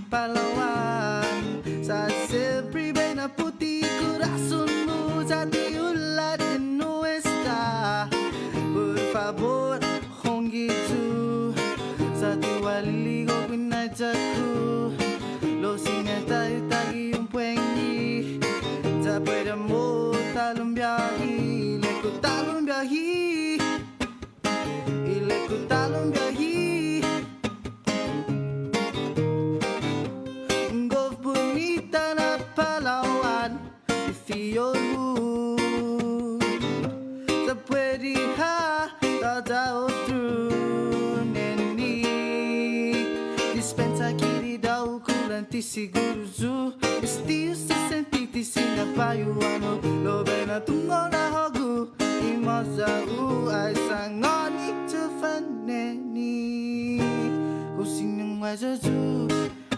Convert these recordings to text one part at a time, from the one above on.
Pahlawan saat sepribadi na putih coraçonmu jati ulat nuestra. Por favor, hongitu satu wali go pinajaku. Lo singa tayo tagi yung puengi. Ja pueda mo talong biyahi, leku talong biyahi, ileku talong biyahi. Sa pwede ha tadao through neni dispensa kiri daw kulanti siguro zu esti se sentiti sinapayuano lo bena tungo na hogu imosa u ay sangoni to faneni kusinyang wajazu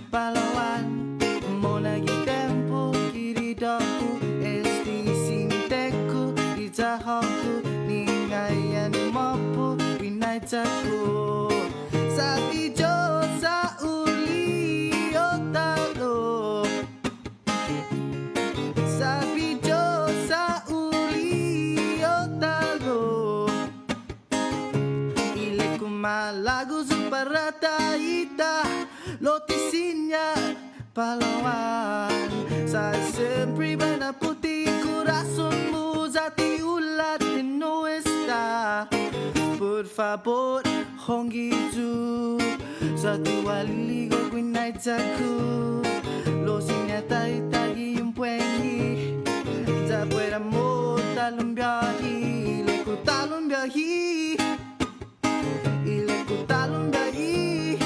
Palawan mo nagi tempo kiri daw Jahoku ningayan mapu pinajaku sabi jo sa uli otalo sabi jo sa uli otalo ile kumalago zuparata ita lotisinya Palawan sa sempre bana putih coraçonmu jati ulat nuestra. Por favor, hongitu satu wali go kuinaitaku. Lo sinyatay tagi yung puengi. Ja pueda mo talong biyahi, leku talong biyahi, ileku talong biyahi.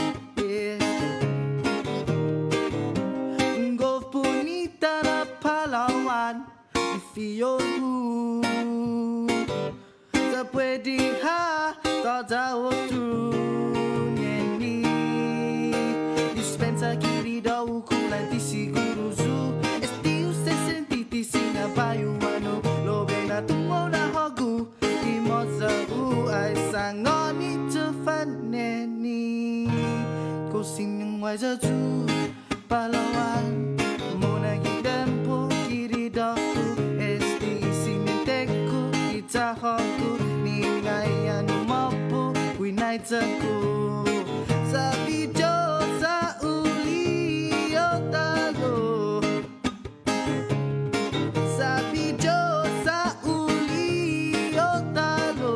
Golf bonita na Palawan, ifiyoru sa pwede ha tadao through neni dispensa kiri daw kulanti siguro zu esti se sentiti sinapayuano lo bena tungo na hogu imoza u ay sangoni to faneni kusinyang wajazu Palawan mo naging tempo kiri daw esti simenteku itahoku ningayan mapu winaitaku sabi jo sa uli otalo sabi jo sa uli otalo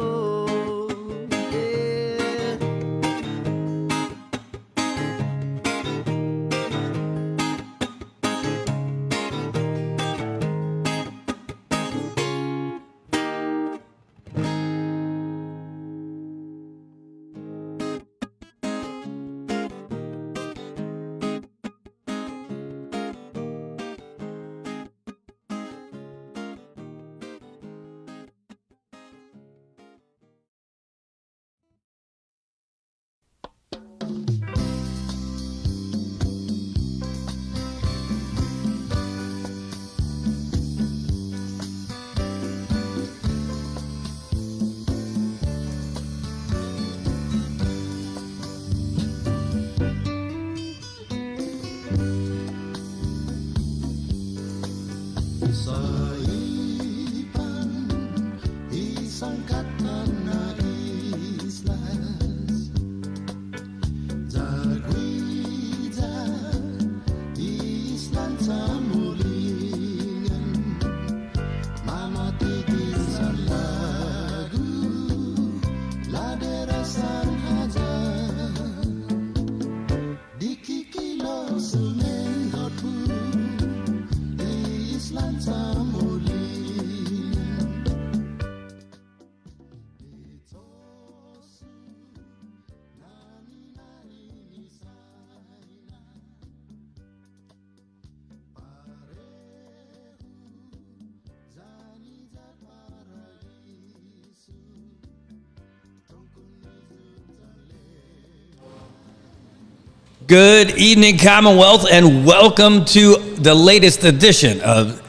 Good evening, Commonwealth, and welcome to the latest edition of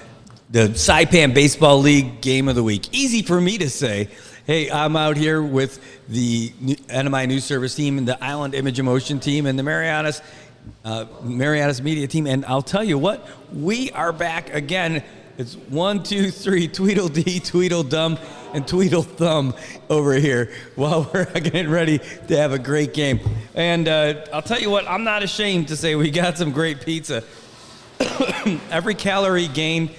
the SAIPAN Baseball League Game of the Week. Easy for me to say. Hey, I'm out here with the NMI News Service team and the Island Image and Motion team and the Marianas Media team, and I'll tell you what, we are back again. It's 1, 2, 3, Tweedledee, Tweedledum, and Tweedlethumb over here while we're getting ready to have a great game. And I'll tell you what, I'm not ashamed to say we got some great pizza. Every calorie gained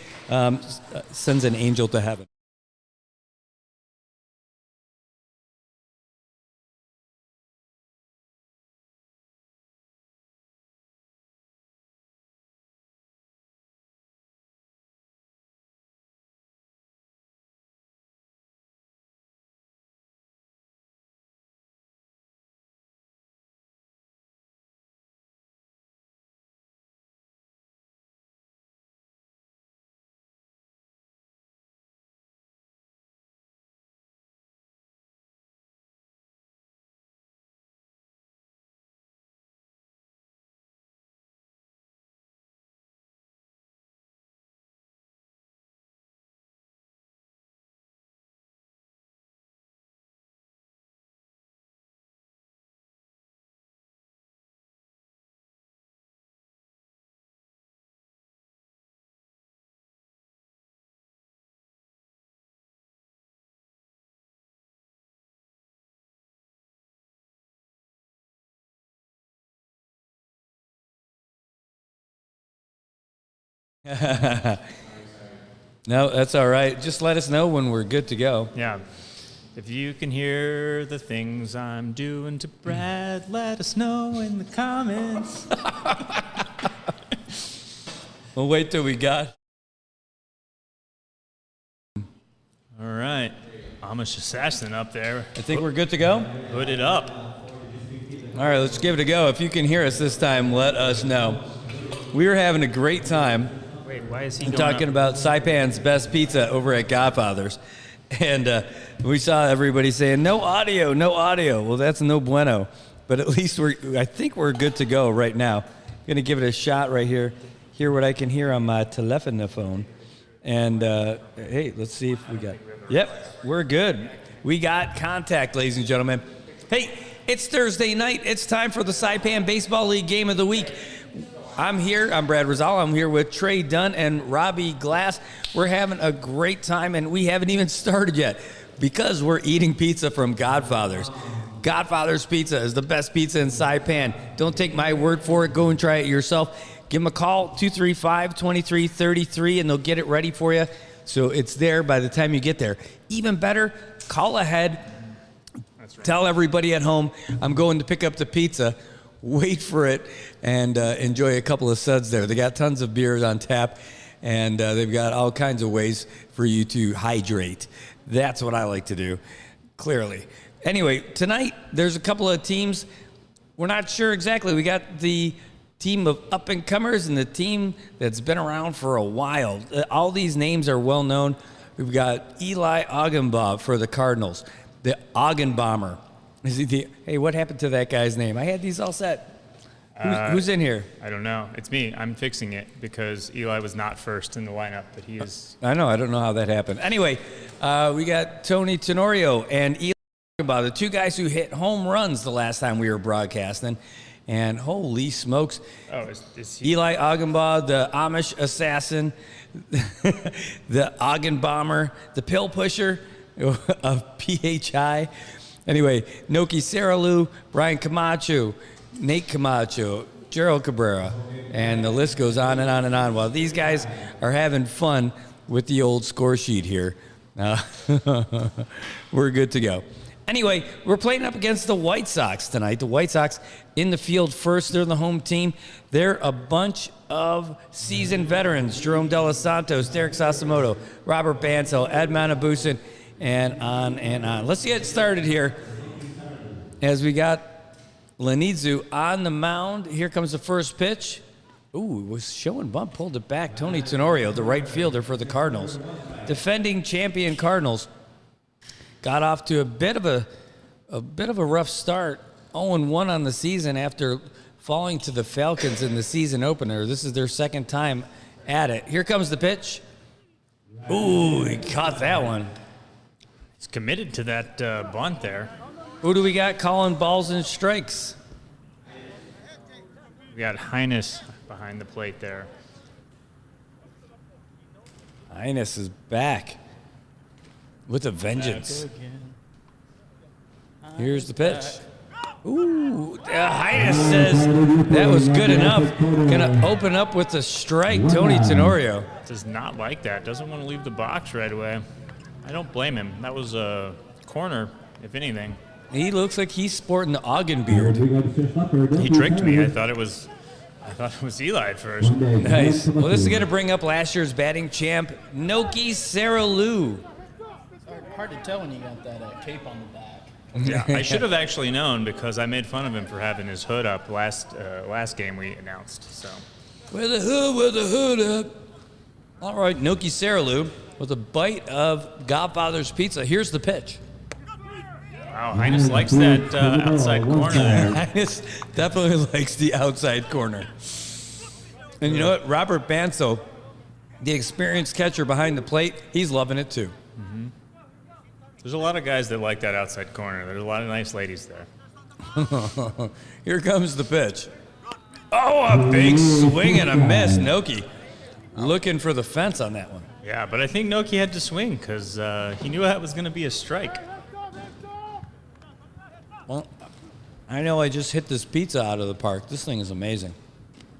sends an angel to heaven. No, that's all right. Just let us know when we're good to go. Yeah. If you can hear the things I'm doing to Brad, let us know in the comments. We'll wait till we got. All right. Amish assassin up there. I think we're good to go. Put it up. All right, let's give it a go. If you can hear us this time, let us know. We were having a great time. Wait, why is he I'm going talking up? about Saipan's best pizza over at Godfather's. And we saw everybody saying, no audio, no audio. Well, that's no bueno. But at least I think we're good to go right now. Going to give it a shot right here. Hear what I can hear on my telephone. And, hey, let's see if we got... Yep, we're good. We got contact, ladies and gentlemen. Hey, it's Thursday night. It's time for the SAIPAN Baseball League Game of the Week. I'm here. I'm Brad Rizal. I'm here with Trey Dunn and Robbie Glass. We're having a great time, and we haven't even started yet because we're eating pizza from Godfather's. Godfather's Pizza is the best pizza in Saipan. Don't take my word for it. Go and try it yourself. Give them a call, 235-2333, and they'll get it ready for you. So it's there by the time you get there. Even better, call ahead. That's right. Tell everybody at home, I'm going to pick up the pizza. Wait for it and enjoy a couple of suds there. They got tons of beers on tap, and they've got all kinds of ways for you to hydrate. That's what I like to do, clearly. Anyway, tonight there's a couple of teams. We're not sure exactly. We got the team of up-and-comers and the team that's been around for a while. All these names are well-known. We've got Eli Augenbaugh for the Cardinals, the Augenbomber. Hey, what happened to that guy's name? I had these all set. Who's in here? I don't know. It's me. I'm fixing it because Eli was not first in the lineup, but he is. I know. I don't know how that happened. Anyway, we got Tony Tenorio and Eli Augenbaugh, the two guys who hit home runs the last time we were broadcasting. And holy smokes. Oh, is he? Eli Augenbaugh, the Amish assassin, the Augenbomber, the pill pusher of PHI. Anyway, Noki Saralu, Brian Camacho, Nate Camacho, Gerald Cabrera, and the list goes on and on and on. While these guys are having fun with the old score sheet here, we're good to go. Anyway, we're playing up against the White Sox tonight. The White Sox in the field first. They're the home team. They're a bunch of seasoned veterans. Jerome De Los Santos, Derek Sasimoto, Robert Bansell, Ed Manabusin, and on and on. Let's get started here as we got Lenidzu on the mound. Here comes the first pitch. Ooh, it was showing bump, pulled it back. Tony Tenorio, the right fielder for the Cardinals. Defending champion Cardinals. Got off to a bit of a rough start. 0-1 on the season after falling to the Falcons in the season opener. This is their second time at it. Here comes the pitch. Ooh, he caught that one. He's committed to that bunt there. Who do we got calling balls and strikes? We got Highness behind the plate there. Highness is back with a vengeance. Here's the pitch. Ooh, Highness says that was good enough. Gonna open up with a strike, Tony Tenorio. Does not like that. Doesn't want to leave the box right away. I don't blame him. That was a corner, if anything. He looks like he's sporting the Ogden beard. He tricked me. I thought it was Eli at first. Nice. Well, this is gonna bring up last year's batting champ, Noki Saralou. Hard to tell when you got that cape on the back. Yeah, I should have actually known because I made fun of him for having his hood up last game we announced. So. With the hood up. All right, Noki Saralou with a bite of Godfather's Pizza. Here's the pitch. Wow, Highness likes that outside corner there. Highness definitely likes the outside corner. And you know what? Robert Bansel, the experienced catcher behind the plate, he's loving it too. Mm-hmm. There's a lot of guys that like that outside corner. There's a lot of nice ladies there. Here comes the pitch. Oh, a big swing and a miss. Noki looking for the fence on that one. Yeah, but I think Noki had to swing because he knew that was going to be a strike. Well, I know I just hit this pizza out of the park. This thing is amazing.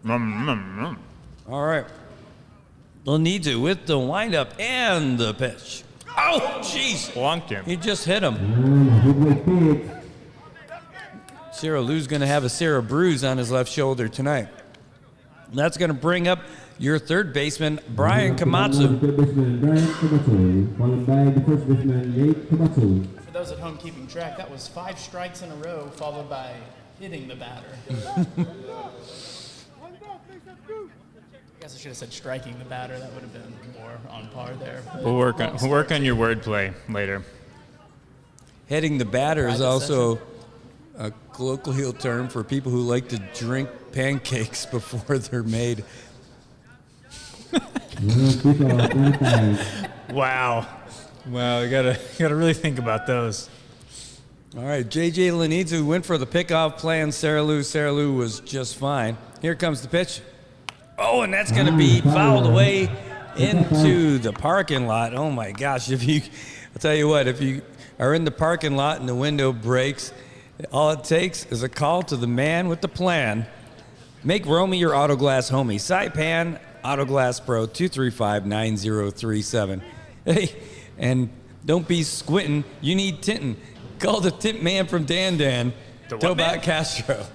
All right. Lanidu with the windup and the pitch. Oh, jeez. Blonked him. He just hit him. Sarah Lou's going to have a Sarah bruise on his left shoulder tonight. That's going to bring up your third baseman, Brian Komatsu. For those at home keeping track, that was 5 strikes in a row, followed by hitting the batter. I guess I should have said striking the batter. That would have been more on par there. We'll work on your wordplay later. Hitting the batter is also a colloquial term for people who like to drink pancakes before they're made. Wow, you gotta really think about those. All right, J.J. Lanidu went for the pickoff play on Sarah Lou. Sarah Lou was just fine. Here comes the pitch. Oh, and that's going to be fouled away into the parking lot. Oh my gosh! I'll tell you what, if you are in the parking lot and the window breaks, all it takes is a call to the man with the plan. Make Romy your Autoglass homie. SAIPAN Autoglass Pro 235-9037. Hey, and don't be squinting. You need tinting. Call the tint man from Dan Dan, Tobat Castro.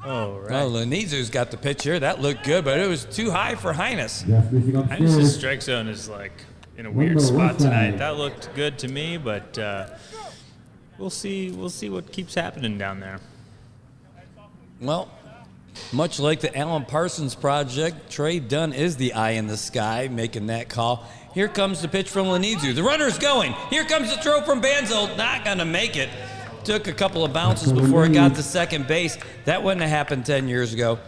Oh, right. Well, Lanizu's got the pitch here. That looked good, but it was too high for Highness. Highness's strike zone is like in a weird spot tonight. That looked good to me, but we'll see what keeps happening down there. Well, much like the Alan Parsons project, Trey Dunn is the eye in the sky making that call. Here comes the pitch from Lanizu. The runner's going. Here comes the throw from Banzel. Not going to make it. Took a couple of bounces before it got to second base. That wouldn't have happened 10 years ago.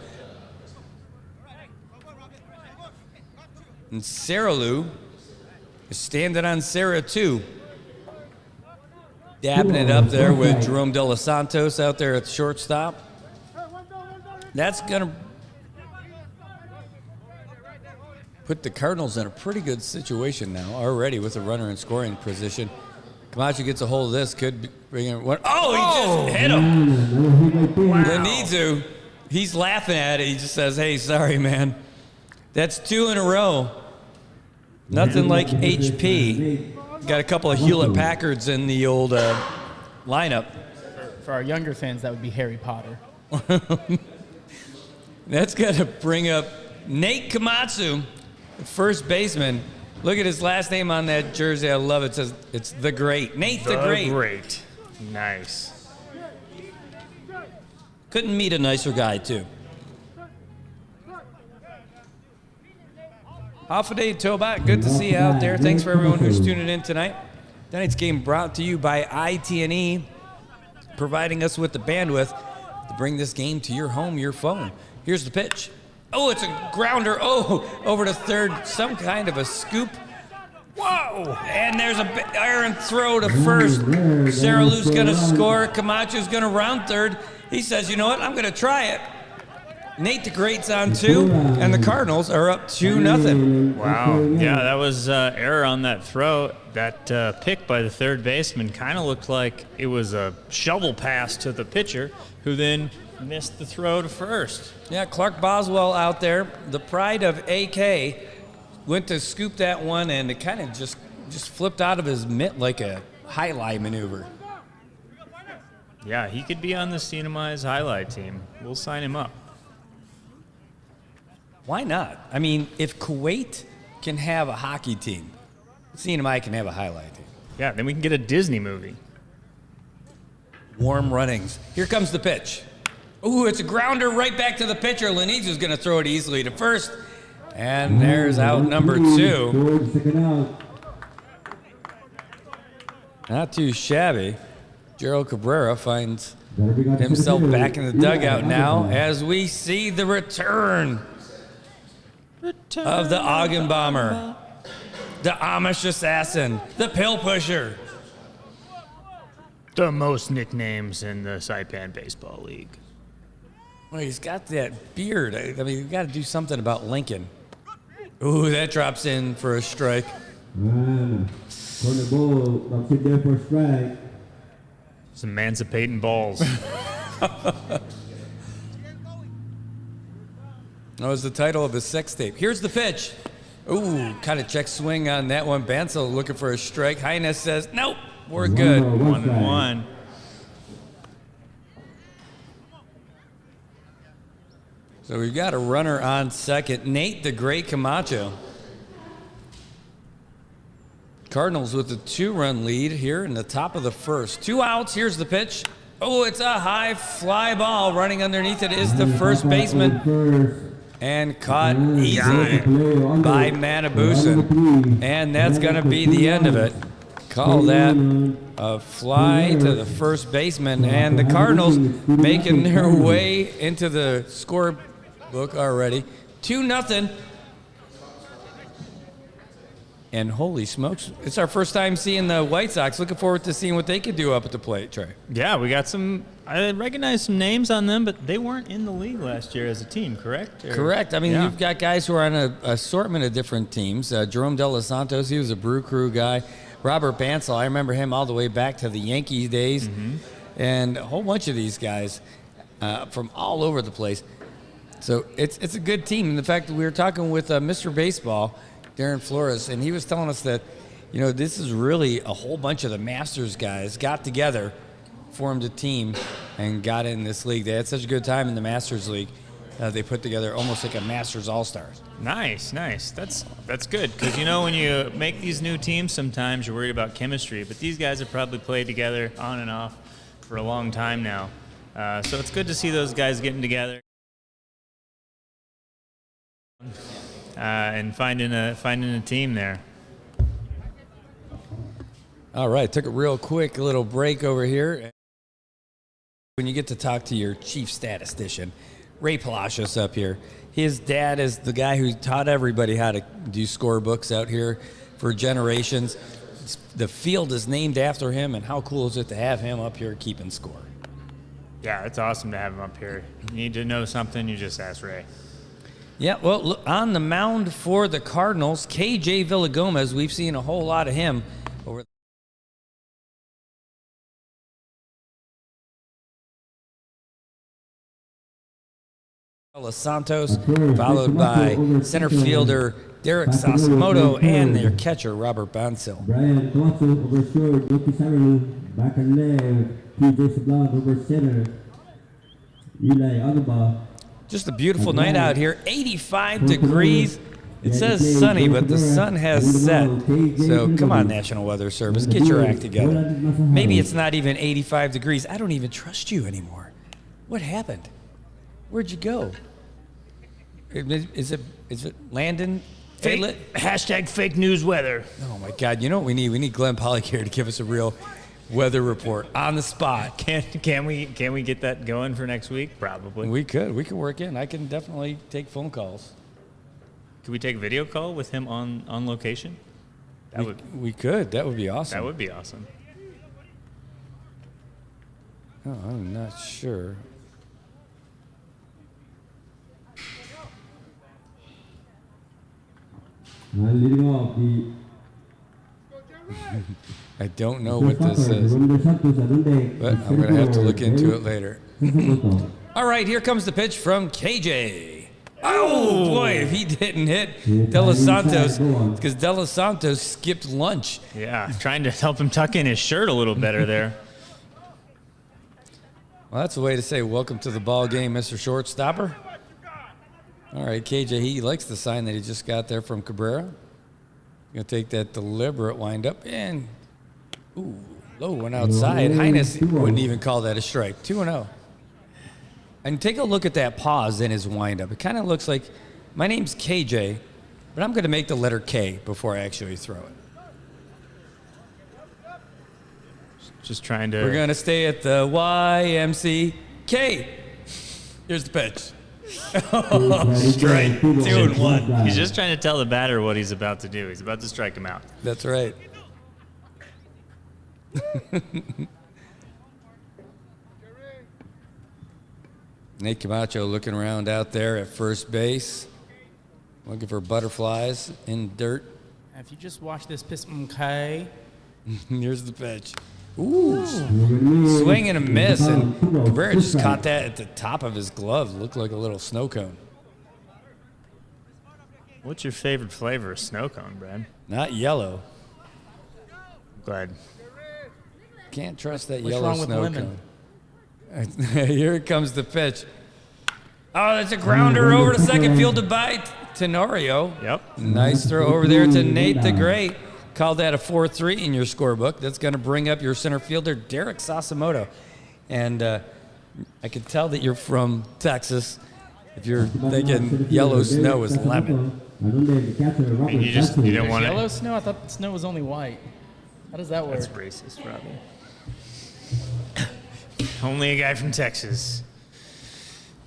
And Sarah Lou is standing on Sarah too. Dabbing it up there with Jerome De Los Santos out there at the shortstop. That's going to put the Cardinals in a pretty good situation now already with a runner in scoring position. Camacho gets a hold of this, could bring in one. Oh, he just hit him. Wow. Lanizu, he's laughing at it. He just says, hey, sorry, man. That's 2 in a row. Nothing like HP. Got a couple of Hewlett-Packards in the old lineup. For our younger fans, that would be Harry Potter. That's got to bring up Nate Komatsu, the first baseman. Look at his last name on that jersey. I love it. It says it's the Great. Nate the Great. The Great. Nice. Couldn't meet a nicer guy, too. Hafaday Tobat, good to see you out there. Thanks for everyone who's tuning in tonight. Tonight's game brought to you by IT&E. providing us with the bandwidth to bring this game to your home, your phone. Here's the pitch. Oh, it's a grounder. Oh, over to third. Some kind of a scoop. Whoa! And there's a errant throw to first. Sarah Lou's going to score. Camacho's going to round third. He says, you know what? I'm going to try it. Nate the Great's on 2, and the Cardinals are up 2-0. Wow. Yeah, that was error on that throw. That pick by the third baseman kind of looked like it was a shovel pass to the pitcher, who then missed the throw to first. Yeah, Clark Boswell out there, the pride of AK, went to scoop that one, and it kind of just flipped out of his mitt like a highlight maneuver. Yeah, he could be on the Cinema's highlight team. We'll sign him up. Why not? I mean, if Kuwait can have a hockey team, CNMI can have a highlight team. Yeah, then we can get a Disney movie. Warm runnings. Here comes the pitch. Ooh, it's a grounder right back to the pitcher. Lenise is going to throw it easily to first. And there's out number 2. Not too shabby. Gerald Cabrera finds himself back in the dugout now as we see the return of the Ogden Bomber, the Amish Assassin, the Pill Pusher. The most nicknames in the Saipan Baseball League. Well, he's got that beard. I mean, you got to do something about Lincoln. Ooh, that drops in for a strike. Corner ball, drops in there for a strike. Some emancipating balls. That was the title of his sex tape. Here's the pitch. Ooh, kind of check swing on that one. Bansel looking for a strike. Highness says, nope, we're good. 1-1. So we've got a runner on second. Nate the Great Camacho. Cardinals with a 2-run lead here in the top of the first. 2 outs. Here's the pitch. Oh, it's a high fly ball. Running underneath it is the first baseman. And caught easily by Matabusin. And that's going to be the end of it. Call that a fly to the first baseman. And the Cardinals making their way into the scorebook already. 2-0. And holy smokes, it's our first time seeing the White Sox. Looking forward to seeing what they could do up at the plate, Trey. Yeah, we got some. I recognize some names on them, but they weren't in the league last year as a team, correct? Correct. I mean, you've got guys who are on an assortment of different teams. Jerome De Los Santos, he was a Brew Crew guy. Robert Bansel, I remember him all the way back to the Yankees days. Mm-hmm. And a whole bunch of these guys from all over the place. So it's a good team. And the fact that we were talking with Mr. Baseball, Darren Flores, and he was telling us that, you know, this is really a whole bunch of the Masters guys got together, formed a team, and got in this league. They had such a good time in the Masters League. They put together almost like a Masters All-Stars. Nice. That's good, because, you know, when you make these new teams, sometimes you're worried about chemistry, but these guys have probably played together on and off for a long time now. So it's good to see those guys getting together. And finding a team there. All right, took a real quick little break over here. When you get to talk to your chief statistician, Ray Palacios up here, his dad is the guy who taught everybody how to do scorebooks out here for generations. The field is named after him, and how cool is it to have him up here keeping score? Yeah, it's awesome to have him up here. You need to know something, you just ask Ray. Yeah, well, look, on the mound for the Cardinals, KJ Villagomez, we've seen a whole lot of him over Los Santos, followed by center fielder Derek Sasimoto and their catcher Robert Bansel. Brian Cotto over short, Yoki Saralu, back and left, TJ Sablon over center, Eli Agaba. Just a beautiful night out here, 85 degrees. It says sunny, but the sun has set. So come on, National Weather Service, get your act together. Maybe it's not even 85 degrees. I don't even trust you anymore. What happened? Where'd you go? Is it Landon? Hashtag fake news weather. Oh my God! You know what we need? We need Glenn Pollock here to give us a real weather report on the spot. Can we get that going for next week? Probably. We could work in. I can definitely take phone calls. Could we take a video call with him on location? We could. That would be awesome. That would be awesome. Oh, I'm not sure. Leading off the I don't know what this is, but I'm going to have to look into it later. All right, here comes the pitch from KJ. Oh, boy, if he didn't hit De Los Santos, because De Los Santos skipped lunch. Yeah, trying to help him tuck in his shirt a little better there. Well, that's a way to say welcome to the ball game, Mr. Shortstopper. All right, KJ, he likes the sign that he just got there from Cabrera. Going to take that deliberate windup and, ooh, low one outside. Highness wouldn't even call that a strike. 2-0. And take a look at that pause in his windup. It kind of looks like, my name's KJ, but I'm going to make the letter K before I actually throw it. Just trying to. We're going to stay at the YMCK. Here's the pitch. Strike 2-1. He's just trying to tell the batter what he's about to do. He's about to strike him out. That's right. Nate Camacho looking around out there at first base, looking for butterflies in dirt. If you just watch this piss, okay. Here's the pitch. Ooh, swing and a miss, and Cabrera just caught that at the top of his glove. Looked like a little snow cone. What's your favorite flavor of snow cone, Brad? Not yellow. Glad. Can't trust that What's yellow wrong with snow lemon? cone. Here comes the pitch. Oh, that's a grounder over to second, fielded by Tenorio. Yep. Nice throw over there to Nate the Great. Call that a 4-3 in your scorebook. That's going to bring up your center fielder, Derek Sasamoto. And I can tell that you're from Texas if you're thinking yellow snow is lemon. I mean, you don't want Yellow it. snow? I thought snow was only white. How does that work? That's racist, Robbie. Only a guy from Texas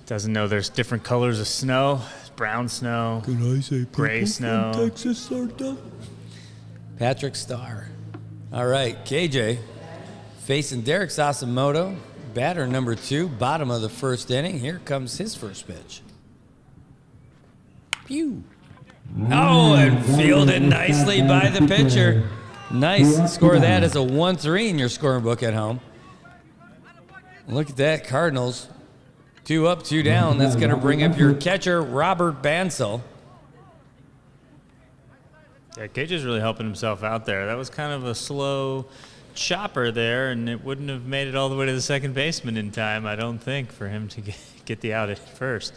doesn't know there's different colors of snow. Brown snow, Can I say gray snow. Texas are dumb? Patrick Starr. All right, KJ facing Derek Sasamoto, batter number 2, bottom of the first inning. Here comes his first pitch. Pew. Oh, and fielded nicely by the pitcher. Nice. Score that as a 1-3 in your scoring book at home. Look at that, Cardinals. 2 up, 2 down. That's going to bring up your catcher, Robert Bansell. Yeah, KJ's really helping himself out there. That was kind of a slow chopper there, and it wouldn't have made it all the way to the second baseman in time, I don't think, for him to get the out at first.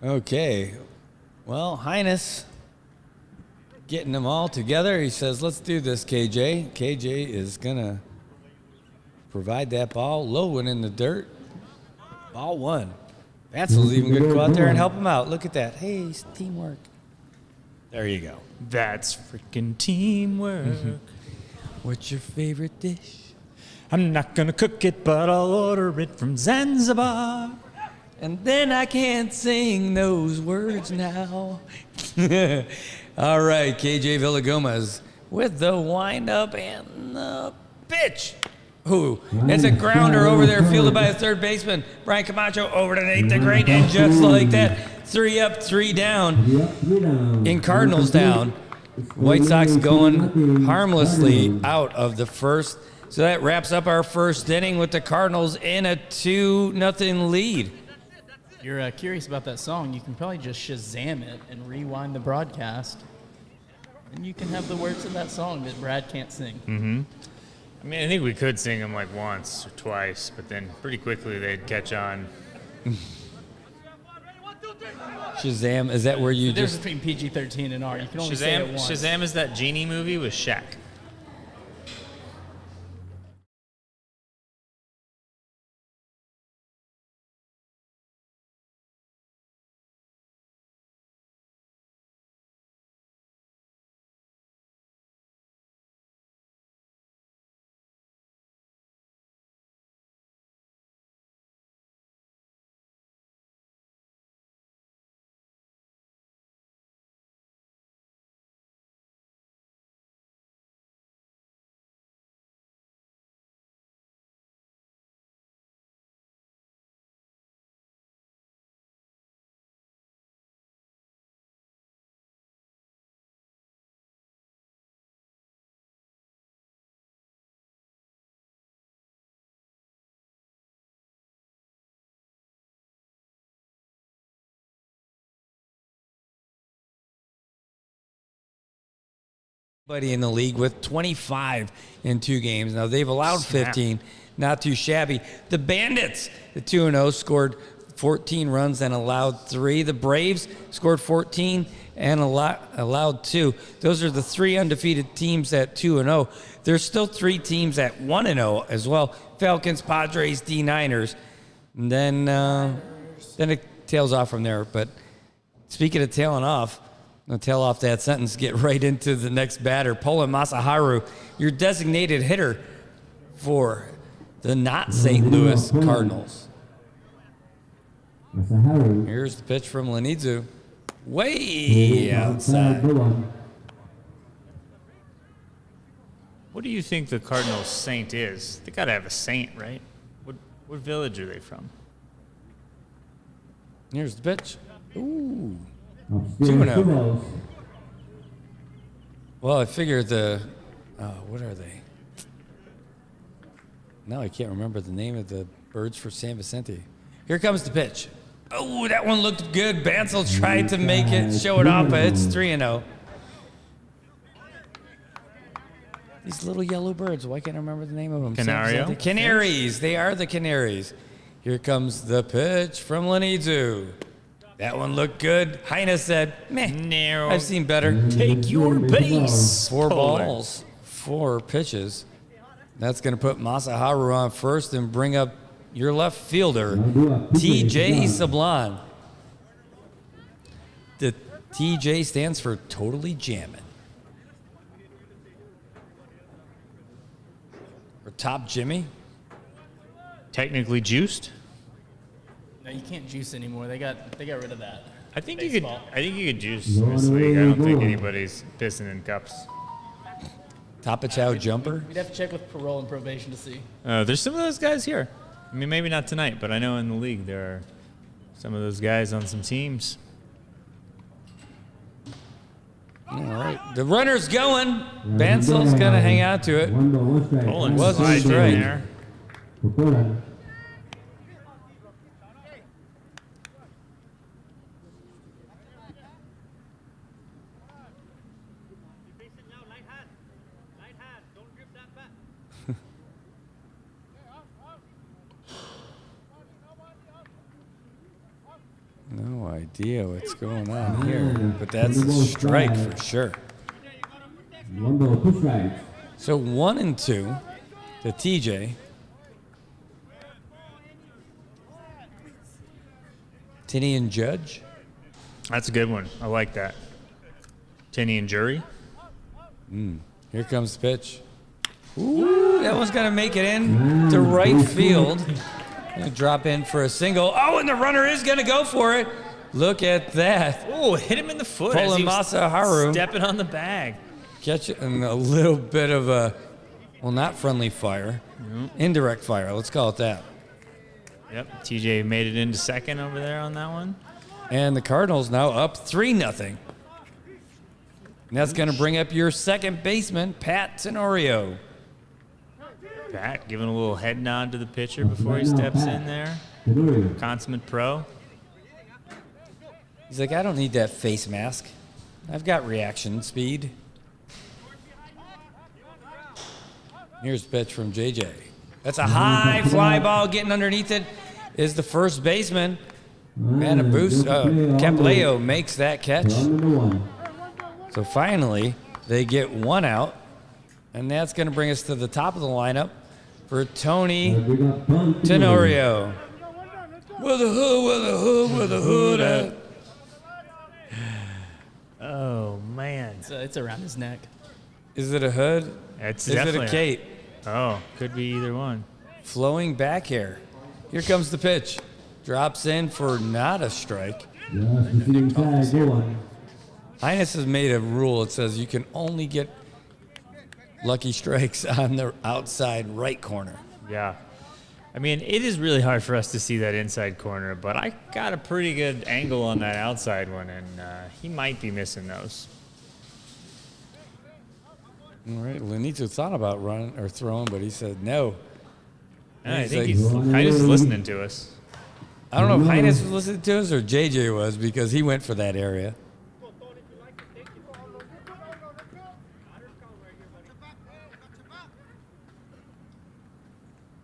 Okay. Well, Highness getting them all together. He says, let's do this, KJ. KJ is going to provide that ball. Low one in the dirt. Ball 1. Vansel's even going to go out there and help him out. Look at that. Hey, it's teamwork. There you go. That's freaking teamwork. What's your favorite dish? I'm not going to cook it, but I'll order it from Zanzibar. And then I can't sing those words now. All right, KJ Villagomez with the windup and the pitch. Ooh, it's a grounder over there, fielded by a third baseman. Brian Camacho over to Nate the Great, and just like that, 3 up, 3 down in Cardinals down. White Sox going harmlessly out of the first. So that wraps up our first inning with the Cardinals in a 2-0 lead. If you're curious about that song, you can probably just Shazam it and rewind the broadcast. And you can have the words of that song that Brad can't sing. Mm-hmm. I mean, I think we could sing them like once or twice, but then pretty quickly they'd catch on. Shazam, is that where you There's just... between PG-13 and R. You can only say it once. Shazam is that genie movie with Shaq. Buddy in the league with 25 in 2 games. Now they've allowed 15, not too shabby. The Bandits, the 2-0, scored 14 runs and allowed 3. The Braves scored 14 and allowed 2. Those are the 3 undefeated teams at 2-0. There's still 3 teams at 1-0 as well. Falcons, Padres, D-Niners. And then it tails off from there. But speaking of tailing off, I'll tail off that sentence, get right into the next batter. Poland Masaharu, your designated hitter for the not St. Louis Cardinals. Here's the pitch from Lenidzu. Way outside. What do you think the Cardinals saint is? They got to have a saint, right? What village are they from? Here's the pitch. Ooh. 2-0. Well, I figured what are they? Now I can't remember the name of the birds for San Vicente. Here comes the pitch. Oh, that one looked good. Bansel tried to make it, show it off, but it's 3-0. These little yellow birds, why can't I remember the name of them? Canario? Canaries. They are the Canaries. Here comes the pitch from Lenidzu. That one looked good. Heine said, meh, Narrow. I've seen better. Take your base. 4 Polar. balls, 4 pitches. That's going to put Masaharu on first and bring up your left fielder, TJ Sablon. The TJ stands for totally jamming. Or Top Jimmy. Technically juiced. No, you can't juice anymore. They got rid of that. I think Baseball. you could juice this league. I don't think anybody's pissing in cups. Tapachow jumper. We'd have to check with parole and probation to see. There's some of those guys here. I mean, maybe not tonight, but I know in the league there are some of those guys on some teams. All right. The runner's going. Bansel's going to hang out to it. Poland Was a slides in strike. there. No idea what's going on here, but that's a strike for sure. 1 ball, 2 strikes. So 1 and 2 to TJ. Tinney and Judge. That's a good one. I like that. Tinney and Jury. Here comes the pitch. Ooh, that one's gonna make it in to right field. Gonna drop in for a single. Oh, and the runner is gonna go for it. Look at that. Oh, hit him in the foot. as he was Masaharu. stepping on the bag. Catch it in a little bit of a, well, not friendly fire, indirect fire. Let's call it that. Yep. TJ made it into second over there on that one. And the Cardinals now up 3-0. And that's going to bring up your second baseman, Pat Tenorio. Pat giving a little head nod to the pitcher before he steps in there. Consummate pro. He's like, I don't need that face mask. I've got reaction speed. Here's a pitch from JJ. That's a high fly ball. Getting underneath it is the first baseman. Capleo makes that catch. So finally, they get 1 out. And that's going to bring us to the top of the lineup for Tony Tenorio. Where the hood at? Oh, man. It's around his neck. Is it a hood? It's Is it definitely a cape? Oh, could be either one. Flowing back hair. Here comes the pitch. Drops in for not a strike. Highness has made a rule. It says you can only get lucky strikes on the outside right corner. Yeah. I mean, it is really hard for us to see that inside corner, but I got a pretty good angle on that outside one, and he might be missing those. All right, Lenito thought about running or throwing, but he said no. I He's think like- he's Heinous listening to us. I don't know if Highness was listening to us or JJ was because he went for that area.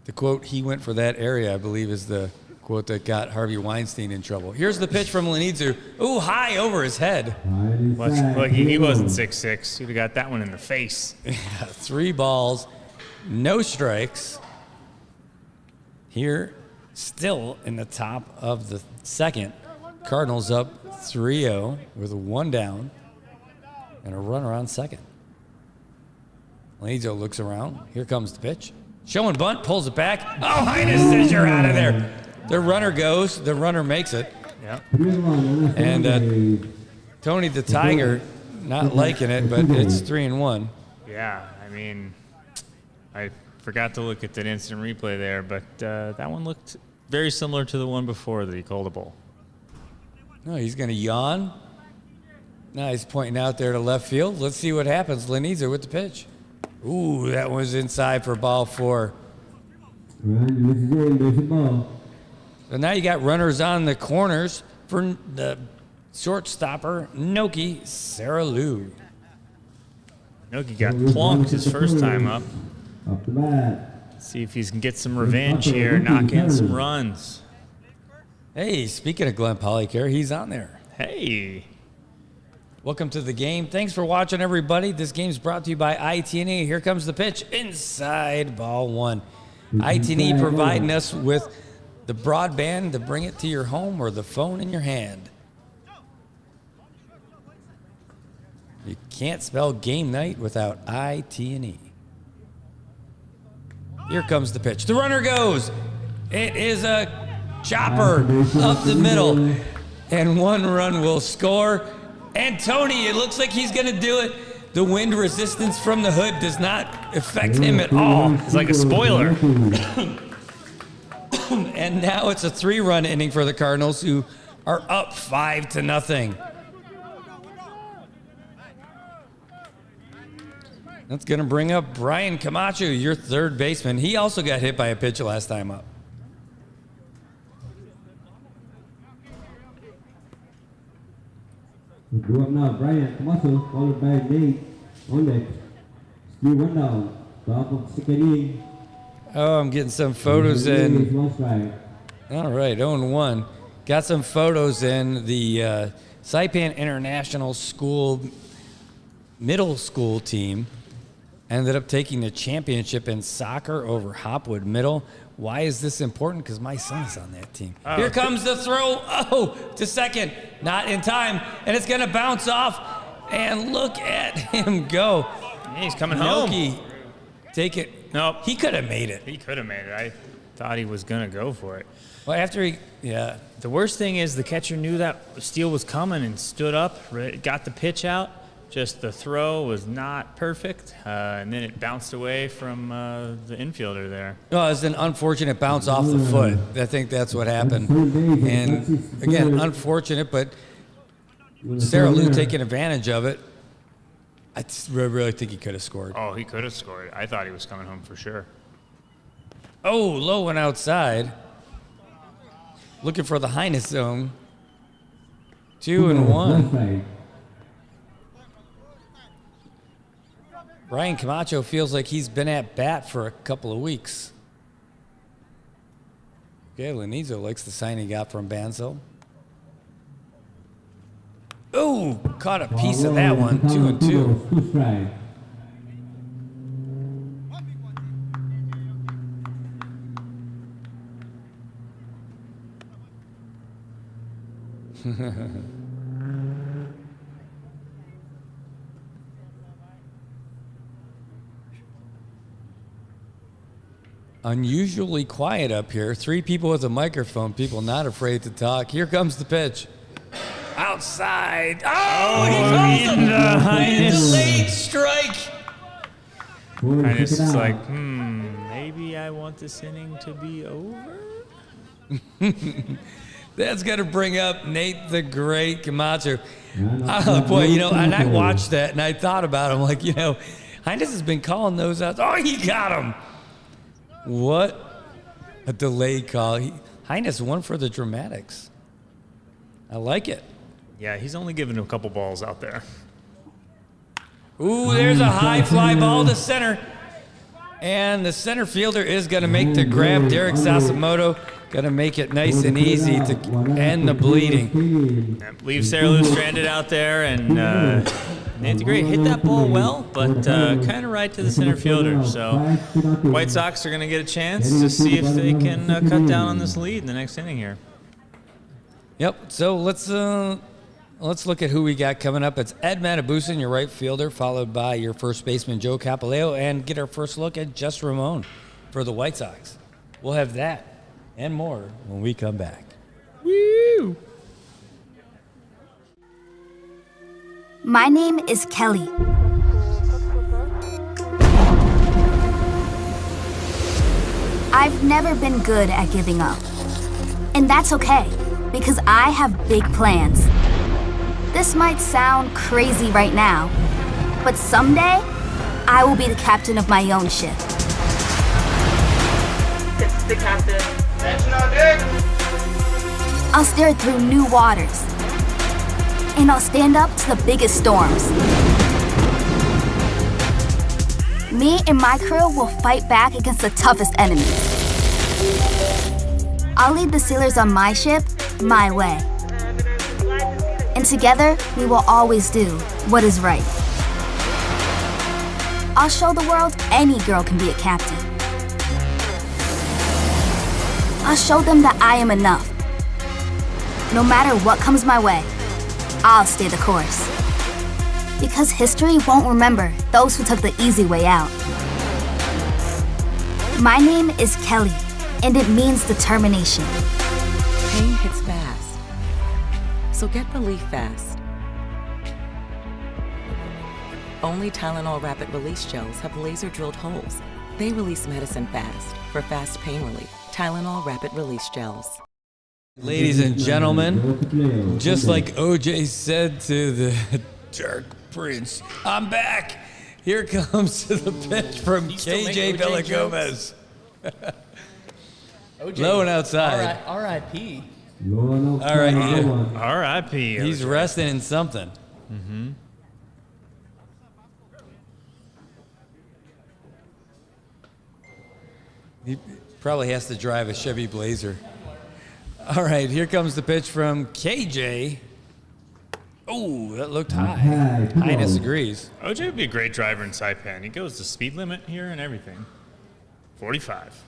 The quote, "He went for that area," I believe is the quote that got Harvey Weinstein in trouble. Here's the pitch from Lenidzu. Ooh, high over his head. Look, he wasn't 6'6". He'd have got that one in the face. Yeah, 3 balls, no strikes. Here, still in the top of the second. Cardinals up 3-0 with 1 down and a runner on second. Lenidzu looks around. Here comes the pitch. Showing bunt, pulls it back. Oh, Highness says you're out of there. The runner goes. The runner makes it. Yep. And Tony the Tiger not liking it, but it's 3-1. Yeah, I mean, I forgot to look at that instant replay there, but that one looked very similar to the one before that he called a ball. No, he's going to yawn. Now he's pointing out there to left field. Let's see what happens. Lenidzu with the pitch. Ooh, that was inside for ball 4. So now you got runners on the corners for the shortstopper, Noki Saralou. Noki got plonked his first time up. Off the bat. See if he can get some revenge here, knock in some runs. Hey, speaking of Glenn Polycare, he's on there. Hey. Welcome to the game. Thanks for watching, everybody. This game's brought to you by IT&E. Here comes the pitch. Inside ball 1. IT&E providing us with the broadband to bring it to your home or the phone in your hand. You can't spell game night without IT&E. Here comes the pitch. The runner goes. It is a chopper up the middle. And 1 run will score. And Tony, it looks like he's going to do it. The wind resistance from the hood does not affect him at all. It's like a spoiler. And now it's a 3-run inning for the Cardinals, who are up 5-0. That's going to bring up Brian Camacho, your third baseman. He also got hit by a pitch last time up. Go up now, Brian Camacho, followed by Nate on next. Still 1 down. Top of second inning. Oh, I'm getting some photos in. 1 strike. All right, 0-1. Got some photos in. The SAIPAN International School middle school team ended up taking the championship in soccer over Hopwood Middle. Why is this important? Because my son's on that team. Oh. Here comes the throw. Oh, to second. Not in time. And it's going to bounce off. And look at him go. Yeah, he's coming home. Noki, take it. Nope. He could have made it. He could have made it. I thought he was going to go for it. Well, after he, yeah. The worst thing is the catcher knew that steal was coming and stood up, got the pitch out. Just the throw was not perfect, and then it bounced away from the infielder there. Well, it's an unfortunate bounce off the foot. I think that's what happened. And again, unfortunate, but Sarah Lou taking advantage of it. I really think he could have scored. Oh, he could have scored. I thought he was coming home for sure. Oh, low and outside. Looking for the Highness zone. 2-1. Brian Camacho feels like he's been at bat for a couple of weeks. Okay, Lenidzu likes the sign he got from Banzo. Oh, caught a piece of that one. 2-2. 2 strike. Unusually quiet up here. 3 people with a microphone. People not afraid to talk. Here comes the pitch. Outside. Oh, he calls him. Highness. Delayed strike. Highness is like, maybe I want this inning to be over. That's going to bring up Nate the Great Camacho. Oh, boy, you know, and I watched that and I thought about him like, you know, Highness has been calling those out. Oh, he got him. What a delayed call. Highness won for the dramatics. I like it. Yeah, he's only given a couple balls out there. Ooh, there's a high fly ball to center. And the center fielder is going to make the grab. Derek Sasimoto going to make it nice and easy to end the bleeding. Leave Sarah Lou stranded out there, and Nancy Gray hit that ball well, but kind of right to the center fielder. So White Sox are going to get a chance to see if they can cut down on this lead in the next inning here. Yep. So let's look at who we got coming up. It's Ed Matabusin, your right fielder, followed by your first baseman, Joe Capileo, and get our first look at Jess Ramon for the White Sox. We'll have that and more when we come back. Woo! My name is Kelly. I've never been good at giving up. And that's okay, because I have big plans. This might sound crazy right now, but someday, I will be the captain of my own ship. It's the captain. Attention on deck. I'll steer it through new waters. And I'll stand up to the biggest storms. Me and my crew will fight back against the toughest enemies. I'll lead the sailors on my ship, my way. And together, we will always do what is right. I'll show the world any girl can be a captain. I'll show them that I am enough. No matter what comes my way, I'll stay the course. Because history won't remember those who took the easy way out. My name is Kelly, and it means determination. Pain hits fast, so get relief fast. Only Tylenol Rapid Release Gels have laser-drilled holes. They release medicine fast for fast pain relief. Tylenol Rapid Release Gels. Ladies and gentlemen, just like OJ said to the Dark Prince, I'm back. Here comes the pitch from KJ Villagomez. Low and outside. R.I.P. All right, yeah. R.I.P. He's resting in something. Mm-hmm. He probably has to drive a Chevy Blazer. All right, here comes the pitch from KJ. Oh, that looked high. Highness agrees. OJ would be a great driver in Saipan. He goes the speed limit here and everything. 45.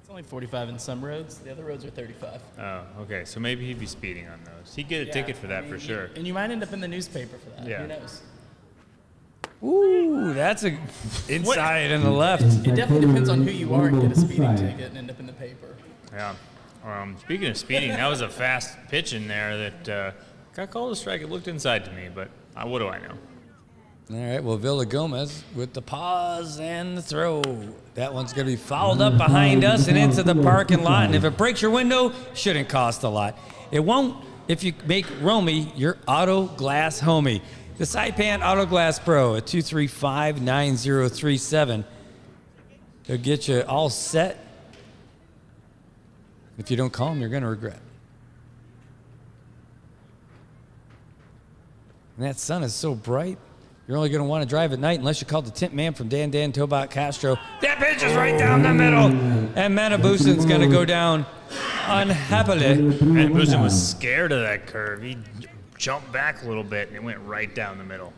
It's only 45 in some roads. The other roads are 35. Oh, okay. So maybe he'd be speeding on those. He'd get a ticket for that for sure. And you might end up in the newspaper for that. Yeah. Who knows? Ooh, that's a inside and the left. It definitely depends on who you are and get a speeding ticket and end up in the paper. Yeah. Speaking of speeding, that was a fast pitch in there that got called a strike. It looked inside to me, but what do I know? All right, well, Villagomez with the pause and the throw. That one's going to be fouled up behind us and into the parking lot. And if it breaks your window, shouldn't cost a lot. It won't if you make Romy your auto glass homie. The SAIPAN Auto Glass Pro at 235-9037. They'll get you all set. If you don't call them, you're going to regret. And that sun is so bright, you're only going to want to drive at night unless you call the tint man from Dan Tobot Castro. That pitch is right down the middle. And Matabusin's going to go down unhappily. And Busin was scared of that curve. He jumped back a little bit and it went right down the middle.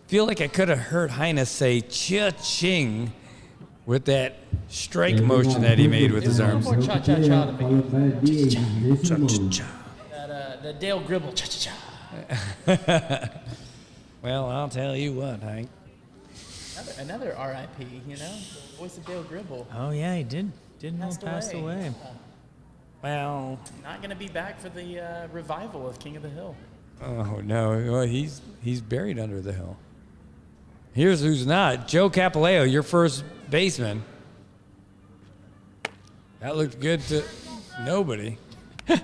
Feel like I could have heard Highness say cha-ching with that strike motion that he made with his arms. More cha-cha-cha to me. Cha-cha-cha. That Dale Gribble cha-cha-cha. Well, I'll tell you what, Hank. Another R.I.P., you know? The voice of Dale Gribble. Oh, yeah, he did. Passed away. Well, Not going to be back for the revival of King of the Hill. oh no, well, he's buried under the hill. Here's who's not. Joe Capileo, your first baseman. That looked good to nobody. I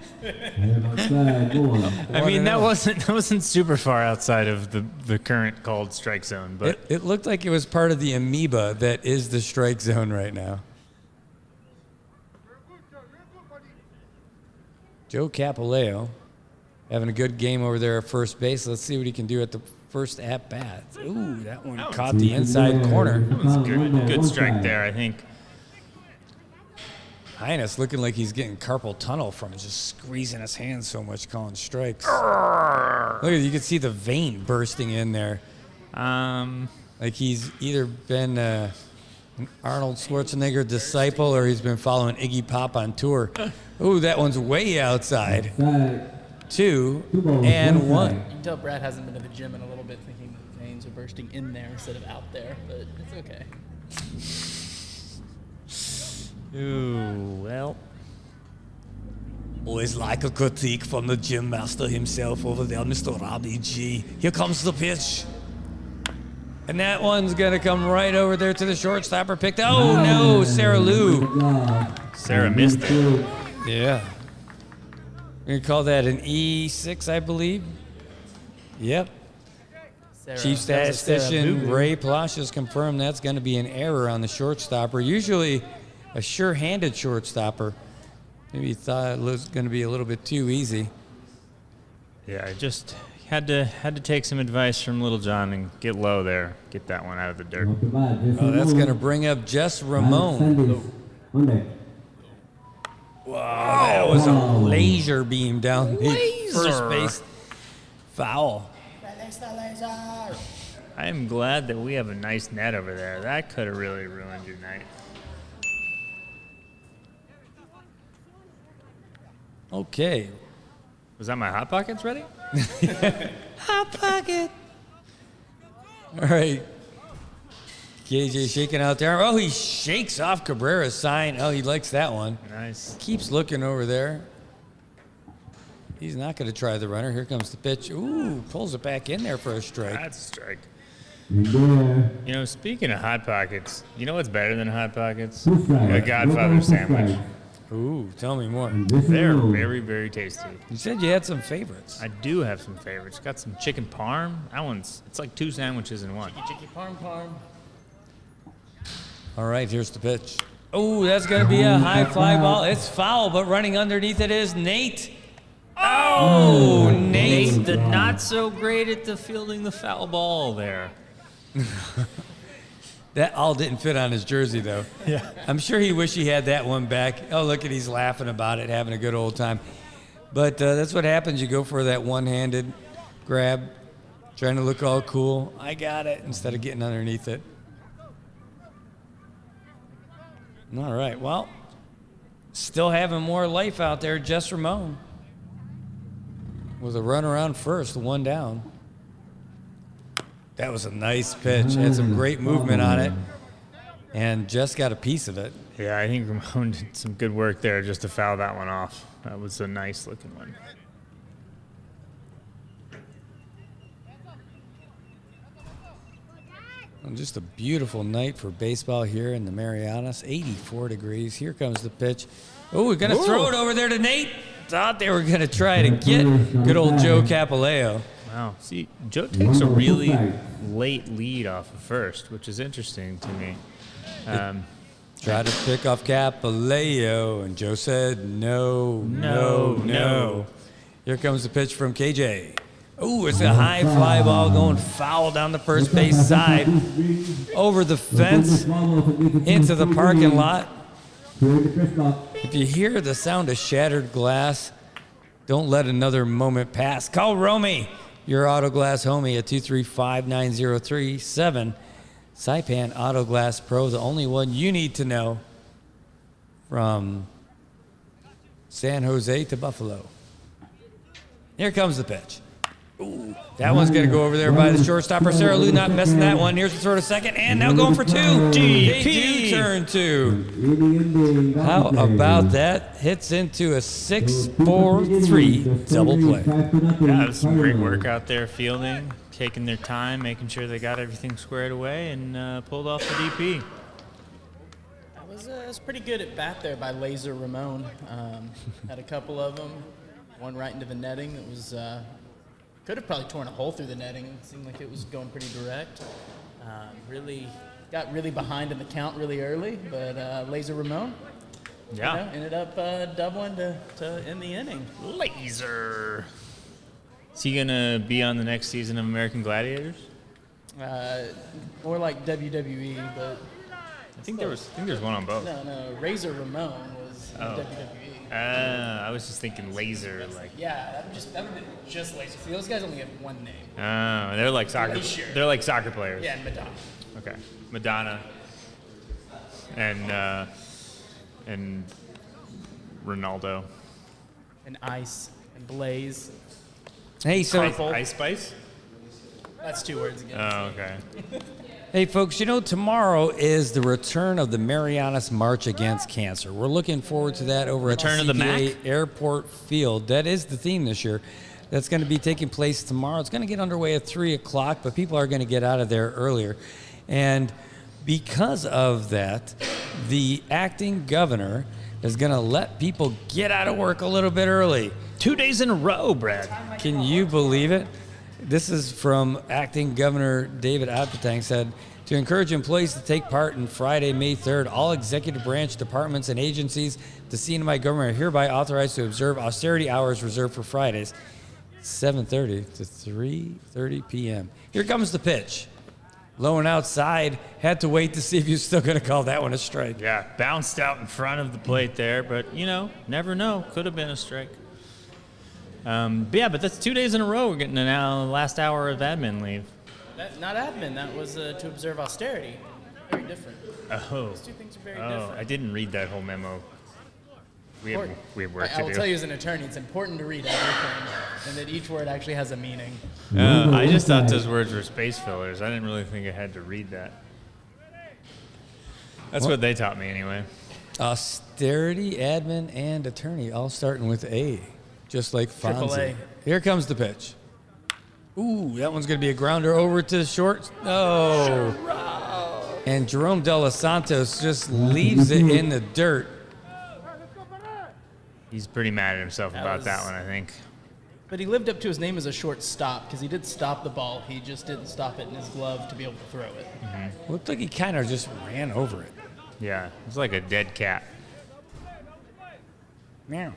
mean, that wasn't super far outside of the current called strike zone, but It looked like it was part of the amoeba that is the strike zone right now. Joe Capileo having a good game over there at first base. Let's see what he can do at the first at bat. Ooh, that one caught the inside corner. That was a good strike there, I think. Highness looking like he's getting carpal tunnel from just squeezing his hands so much calling strikes. Look, you can see the vein bursting in there. Like he's either been an Arnold Schwarzenegger disciple or he's been following Iggy Pop on tour. Ooh, that one's way outside. 2 and 1. You can tell Brad hasn't been to the gym in a little bit, thinking the veins are bursting in there instead of out there, but it's okay. Ooh, well. Always like a critique from the gym master himself over there, Mr. Robbie G. Here comes the pitch. And that one's going to come right over there to the shortstopper. Picked. Oh, no, Sarah Lou. Sarah missed it. Yeah. We're going to call that an E6, I believe. Yep. Chief statistician Ray Palacios confirmed that's going to be an error on the shortstopper. Usually a sure-handed shortstopper. Maybe he thought it was going to be a little bit too easy. Yeah, I just had to take some advice from Little John and get low there, get that one out of the dirt. Oh, that's going to bring up Jess Ramon. Wow, that was a laser beam down the first base. Foul. I am glad that we have a nice net over there. That could have really ruined your night. Okay. Was that my Hot Pockets ready? Hot Pocket. All right. KJ shaking out there. Oh, he shakes off Cabrera's sign. Oh, he likes that one. Nice. Keeps looking over there. He's not going to try the runner. Here comes the pitch. Ooh, pulls it back in there for a strike. That's a strike. You know, speaking of Hot Pockets, you know what's better than Hot Pockets? A Godfather sandwich. Ooh, tell me more. They're very, very tasty. You said you had some favorites. I do have some favorites. Got some chicken parm. That one's, it's like 2 sandwiches in one. Chicky parm. All right, here's the pitch. Oh, that's going to be a high fly ball. It's foul, but running underneath it is Nate. Oh, Nate. The not so great at the fielding the foul ball there. That all didn't fit on his jersey, though. Yeah. I'm sure he wished he had that one back. Oh, look at he's laughing about it, having a good old time. But that's what happens. You go for that one-handed grab, trying to look all cool. I got it, instead of getting underneath it. All right, well, still having more life out there, Jess Ramon. With a run around first, 1 down. That was a nice pitch. Had some great movement on it. And Jess got a piece of it. Yeah, I think Ramon did some good work there just to foul that one off. That was a nice looking one. Well, just a beautiful night for baseball here in the Marianas. 84 degrees. Here comes the pitch. Oh, we're going to throw it over there to Nate. Thought they were going to try to get good old Joe Capileo. Wow. See, Joe takes a really late lead off of first, which is interesting to me. Tried to pick off Capileo, and Joe said, no. Here comes the pitch from KJ. Oh, it's a high fly ball going foul down the first base side, over the fence, into the parking lot. If you hear the sound of shattered glass, don't let another moment pass. Call Romy, your Auto Glass homie, at 235-9037. SAIPAN Auto Glass Pro, the only one you need to know, from San Jose to Buffalo. Here comes the pitch. Ooh, that one's going to go over there by the shortstopper. Sarah Lou not missing that one. Here's the throw to second, and now going for 2. They do turn 2. How about that? Hits into a 6-4-3 double play. Yeah, it was some great work out there fielding, taking their time, making sure they got everything squared away, and pulled off the DP. It was pretty good at bat there by Laser Ramon. Had a couple of them. One right into the netting. It was could have probably torn a hole through the netting. It seemed like it was going pretty direct. Really got really behind in the count really early, but Laser Ramon ended up doubling to end the inning. Laser. Is he gonna be on the next season of American Gladiators? More like WWE, but I think there's one on both. no. Razor Ramon was in WWE. I was just thinking laser, like. Yeah, that would have been just Laser. See, those guys only have one name. They're like soccer. Sure. They're like soccer players. Yeah, and Madonna. Okay, Madonna. And Ronaldo. And Ice and Blaze. Hey, so Ice Spice? That's 2 words again. Oh, okay. hey, folks, tomorrow is the return of the Marianas March Against Cancer. We're looking forward to that over Return at of the CPA Mac? Airport Field. That is the theme this year. That's going to be taking place tomorrow. It's going to get underway at 3 o'clock, but people are going to get out of there earlier. And because of that, the acting governor is going to let people get out of work a little bit early. 2 days in a row, Brad. Can you believe it? This is from acting Governor David Apatang said, to encourage employees to take part in Friday, May 3rd, all executive branch departments and agencies, the CNMI government are hereby authorized to observe austerity hours reserved for Fridays, 7:30 to 3:30 p.m. Here comes the pitch. Low and outside, had to wait to see if you're still going to call that one a strike. Yeah, bounced out in front of the plate there, but, never know. Could have been a strike. But that's 2 days in a row we're getting the last hour of admin leave. Not admin. That was to observe austerity. Very different. Oh. Those 2 things are very different. I didn't read that whole memo. We have work to do. I will tell you as an attorney, it's important to read everything, and that each word actually has a meaning. I just thought those words were space fillers. I didn't really think I had to read that. That's what they taught me anyway. Austerity, admin, and attorney, all starting with A, just like Triple Fonzie. A. Here comes the pitch. Ooh, that one's going to be a grounder over to short. Oh. And Jerome De Los Santos just leaves it in the dirt. He's pretty mad at himself about that one, I think. But he lived up to his name as a shortstop because he did stop the ball. He just didn't stop it in his glove to be able to throw it. Mm-hmm. Looked like he kind of just ran over it. Yeah, it's like a dead cat. Meow.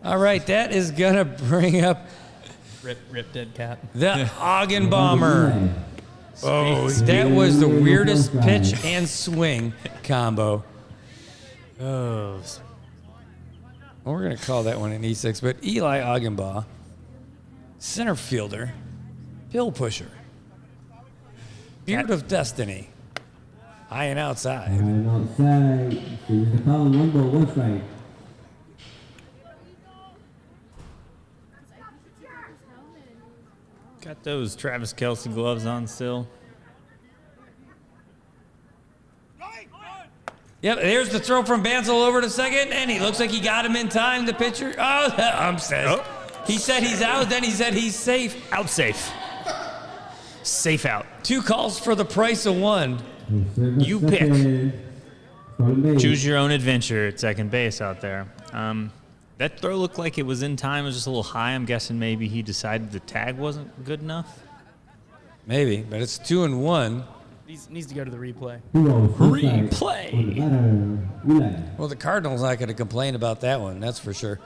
All right, that is going to bring up Rip dead cat. the Ogden Bomber. Oh, that was the weirdest pitch and swing combo. Oh. Well, we're going to call that one an E6, but Eli Ogdenbaugh, center fielder, pill pusher, beard of destiny, high and outside. And outside, there's the call, 1 ball, 1 strike. Got those Travis Kelce gloves on still. Yep, there's the throw from Bansel over to second, and he looks like he got him in time, the pitcher. Oh, the ump says. He said he's out, then he said he's safe. Out safe. Safe out. 2 calls for the price of 1. You pick. Choose your own adventure at second base out there. That throw looked like it was in time. It was just a little high. I'm guessing maybe he decided the tag wasn't good enough. Maybe, but it's 2-1. Needs to go to the replay. Replay. Well, the Cardinals not going to complain about that one, that's for sure.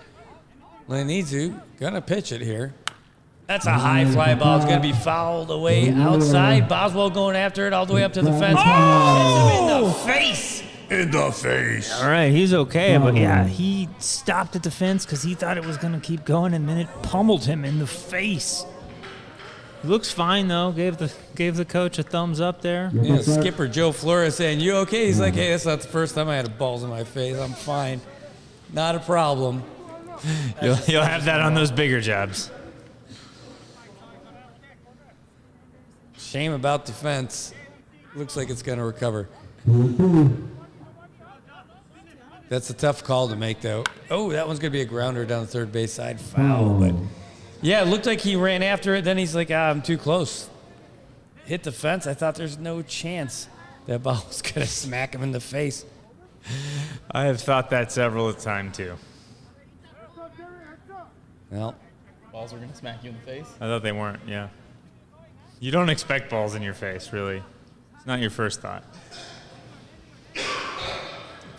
They need to. Going to pitch it here. That's a high fly ball. It's going to be fouled away outside. Boswell going after it all the way up to the fence. Oh! In the face. In the face. All right, he's okay, but yeah, he stopped at the fence because he thought it was going to keep going, and then it pummeled him in the face. He looks fine though. Gave the coach a thumbs up there. Yeah, skipper Joe Flores saying, "You okay?" He's like, "Hey, that's not the first time I had balls in my face. I'm fine. Not a problem." You'll have that on those bigger jobs. Shame about the fence. Looks like it's going to recover. That's a tough call to make, though. Oh, that one's going to be a grounder down the third base side. Foul. But yeah, it looked like he ran after it. Then he's like, I'm too close. Hit the fence. I thought there's no chance that ball was going to smack him in the face. I have thought that several times too. Well, Balls are going to smack you in the face. I thought they weren't, yeah. You don't expect balls in your face, really. It's not your first thought.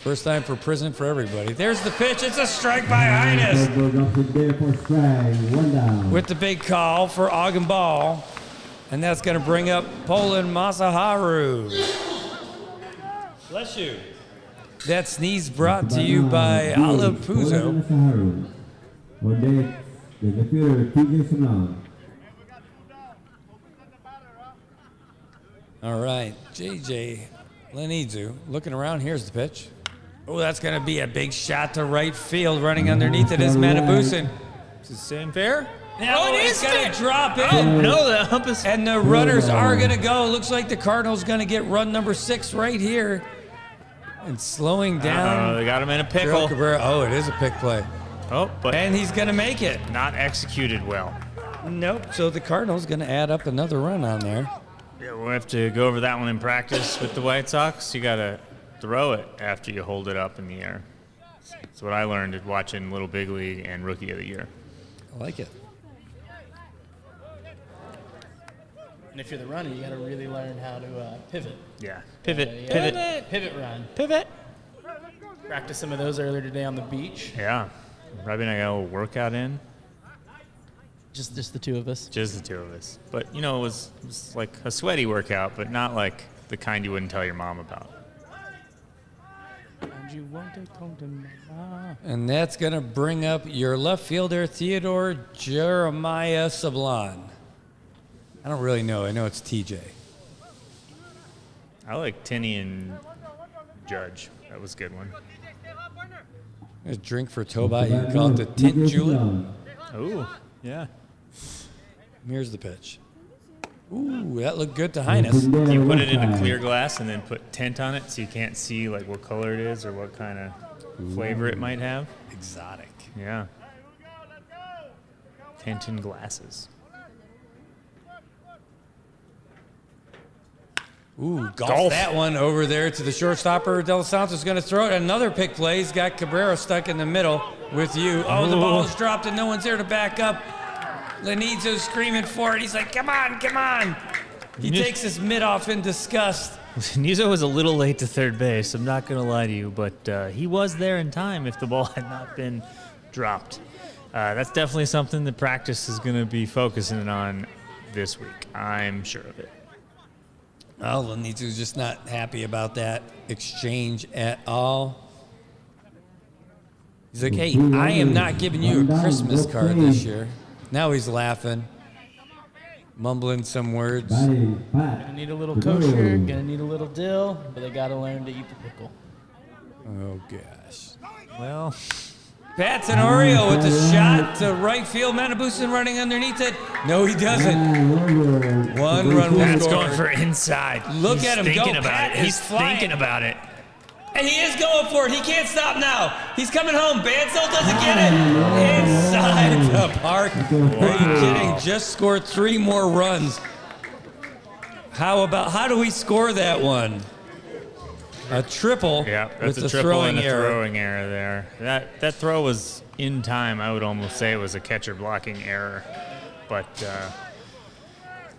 First time for prison for everybody. There's the pitch. It's a strike by Highness. Goes up to there for strike. 1 down. With the big call for Ogden Ball. And that's going to bring up Poland Masaharu. Bless you. That sneeze brought to you by Olive Puzo. For next, the fielder, TJ Sablon. All right, JJ Lenidzu looking around. Here's the pitch. Oh, that's going to be a big shot to right field. Running underneath it is Matabusin. Is the same fair? Now it's going to drop in. Oh, no, the hump is. And the runners are going to go. Looks like the Cardinals going to get run number 6 right here. And slowing down. They got him in a pickle. Oh, it is a pick play. Oh, but And he's going to make it. not executed well. Nope. So the Cardinals going to add up another run on there. Yeah, we'll have to go over that one in practice with the White Sox. You got to throw it after you hold it up in the air. That's what I learned at watching Little Big League and Rookie of the Year. I like it. And if you're the runner, you got to really learn how to pivot. Yeah. Pivot, Yeah, pivot, pivot run. pivot. Practice some of those earlier today on the beach. Yeah. Robbie and I got a little workout in. Just the two of us. Just the two of us. But, you know, it was like a sweaty workout, but not like the kind you wouldn't tell your mom about. And you want to come to mama. And that's going to bring up your left fielder, Theodore Jeremiah Sablon. I don't really know. I know it's TJ. I like Tinney and Judge. That was a good one. There's a drink for Toba. You can call it the Tint Julep. Oh, yeah. Here's the pitch. Ooh, that looked good to Highness. You put it in a clear glass and then put tint on it so you can't see like what color it is or what kind of flavor it might have. Exotic. Yeah. Tint in glasses. Ooh, golf that one over there to the shortstopper. Del Santos is going to throw it. Another pick play. He's got Cabrera stuck in the middle with you. Oh, the ball is dropped and no one's there to back up. Lenidzo's screaming for it. He's like, come on, come on. He takes his mitt off in disgust. Nizo was a little late to third base, I'm not going to lie to you, but he was there in time if the ball had not been dropped. That's definitely something that practice is going to be focusing on this week. I'm sure of it. Well, Lenidzo's just not happy about that exchange at all. He's like, hey, I am not giving you a Christmas card this year. Now he's laughing, mumbling some words. Gonna need a little kosher, gonna need a little dill, but they gotta learn to eat the pickle. Oh, gosh. Well, Pat Tenorio with the shot to right field. Matabusin running underneath it. No, he doesn't. One run will Pat's score. going for inside. Look He's at him thinking go. about Pat it. is He's flying. thinking about it. And he is going for it. He can't stop now. He's coming home. Bansell doesn't get it. Inside the park. Are you kidding? Just scored 3 more runs. How do we score that one? A triple. Yeah, that's with a the triple throwing and a error. throwing error there. That throw was in time. I would almost say it was a catcher blocking error, but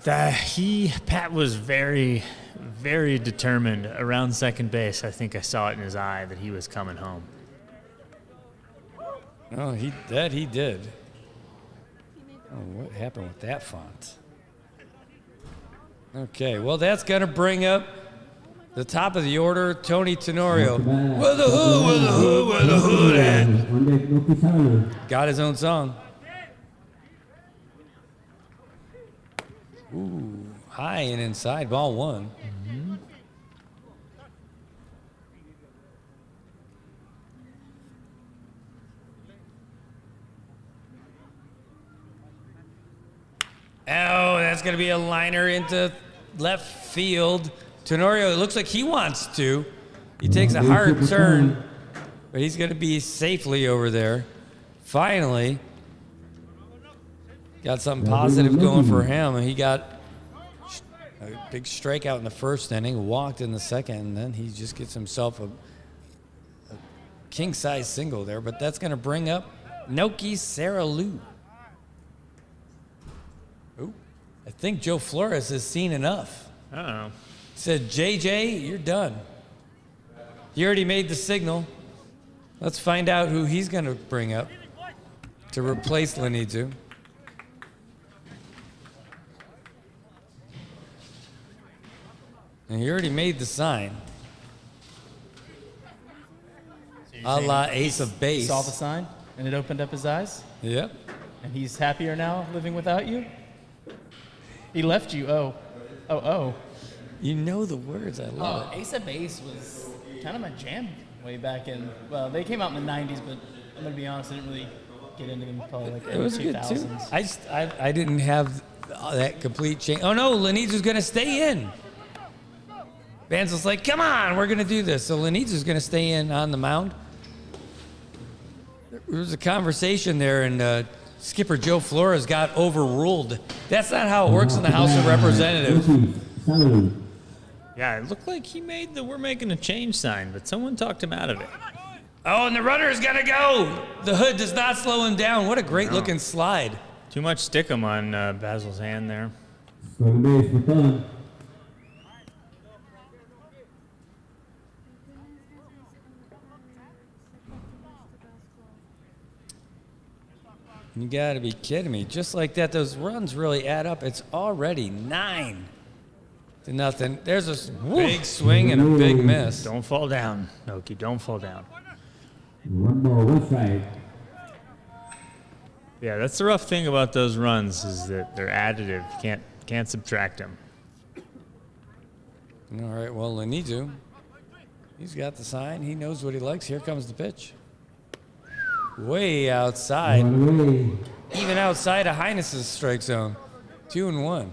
Pat was very, very determined around second base. I think I saw it in his eye that he was coming home. Oh, he did. Oh, what happened with that font? Okay, well, that's going to bring up the top of the order, Tony Tenorio. Where the hood at? Got his own song. Ooh, high and inside, ball 1. Oh, that's going to be a liner into left field. Tenorio, it looks like he wants to. He takes a hard turn, but he's going to be safely over there. Finally, got something positive going for him. He got a big strikeout in the first inning, walked in the second, and then he just gets himself a king-size single there. But that's going to bring up Noki Saralu. Ooh, I think Joe Flores has seen enough. Uh-oh. Said, JJ, you're done. He already made the signal. Let's find out who he's going to bring up to replace Lenizu. And he already made the sign. A la Ace of Base. Saw the sign and it opened up his eyes? Yep. And he's happier now living without you? He left you. Oh. You know the words. I love it. Ace of Base was kind of my jam way back in. Well, they came out in the '90s, but I'm gonna be honest, I didn't really get into them probably like It early was 2000s. good too. I didn't have that complete change. Oh no, Lenizu's gonna stay in. Banzel's like, come on, we're gonna do this. So Lenizu's gonna stay in on the mound. There was a conversation there, and Skipper Joe Flores got overruled. That's not how it works in the House of Representatives. Yeah, it looked like we're making a change sign, but someone talked him out of it. Oh, and the runner's gonna go. The hood does not slow him down. What a great looking slide. Too much stickum on Basil's hand there. Stolen base for fun. You gotta be kidding me. Just like that, those runs really add up. It's already 9-0. There's a big swing and a big miss. Don't fall down, Noki. Don't fall down. 1 ball, 1 strike. Yeah, that's the rough thing about those runs is that they're additive. You can't subtract them. All right, well, Lenizu, he's got the sign. He knows what he likes. Here comes the pitch. Way outside. Even outside of Highness's strike zone. 2-1.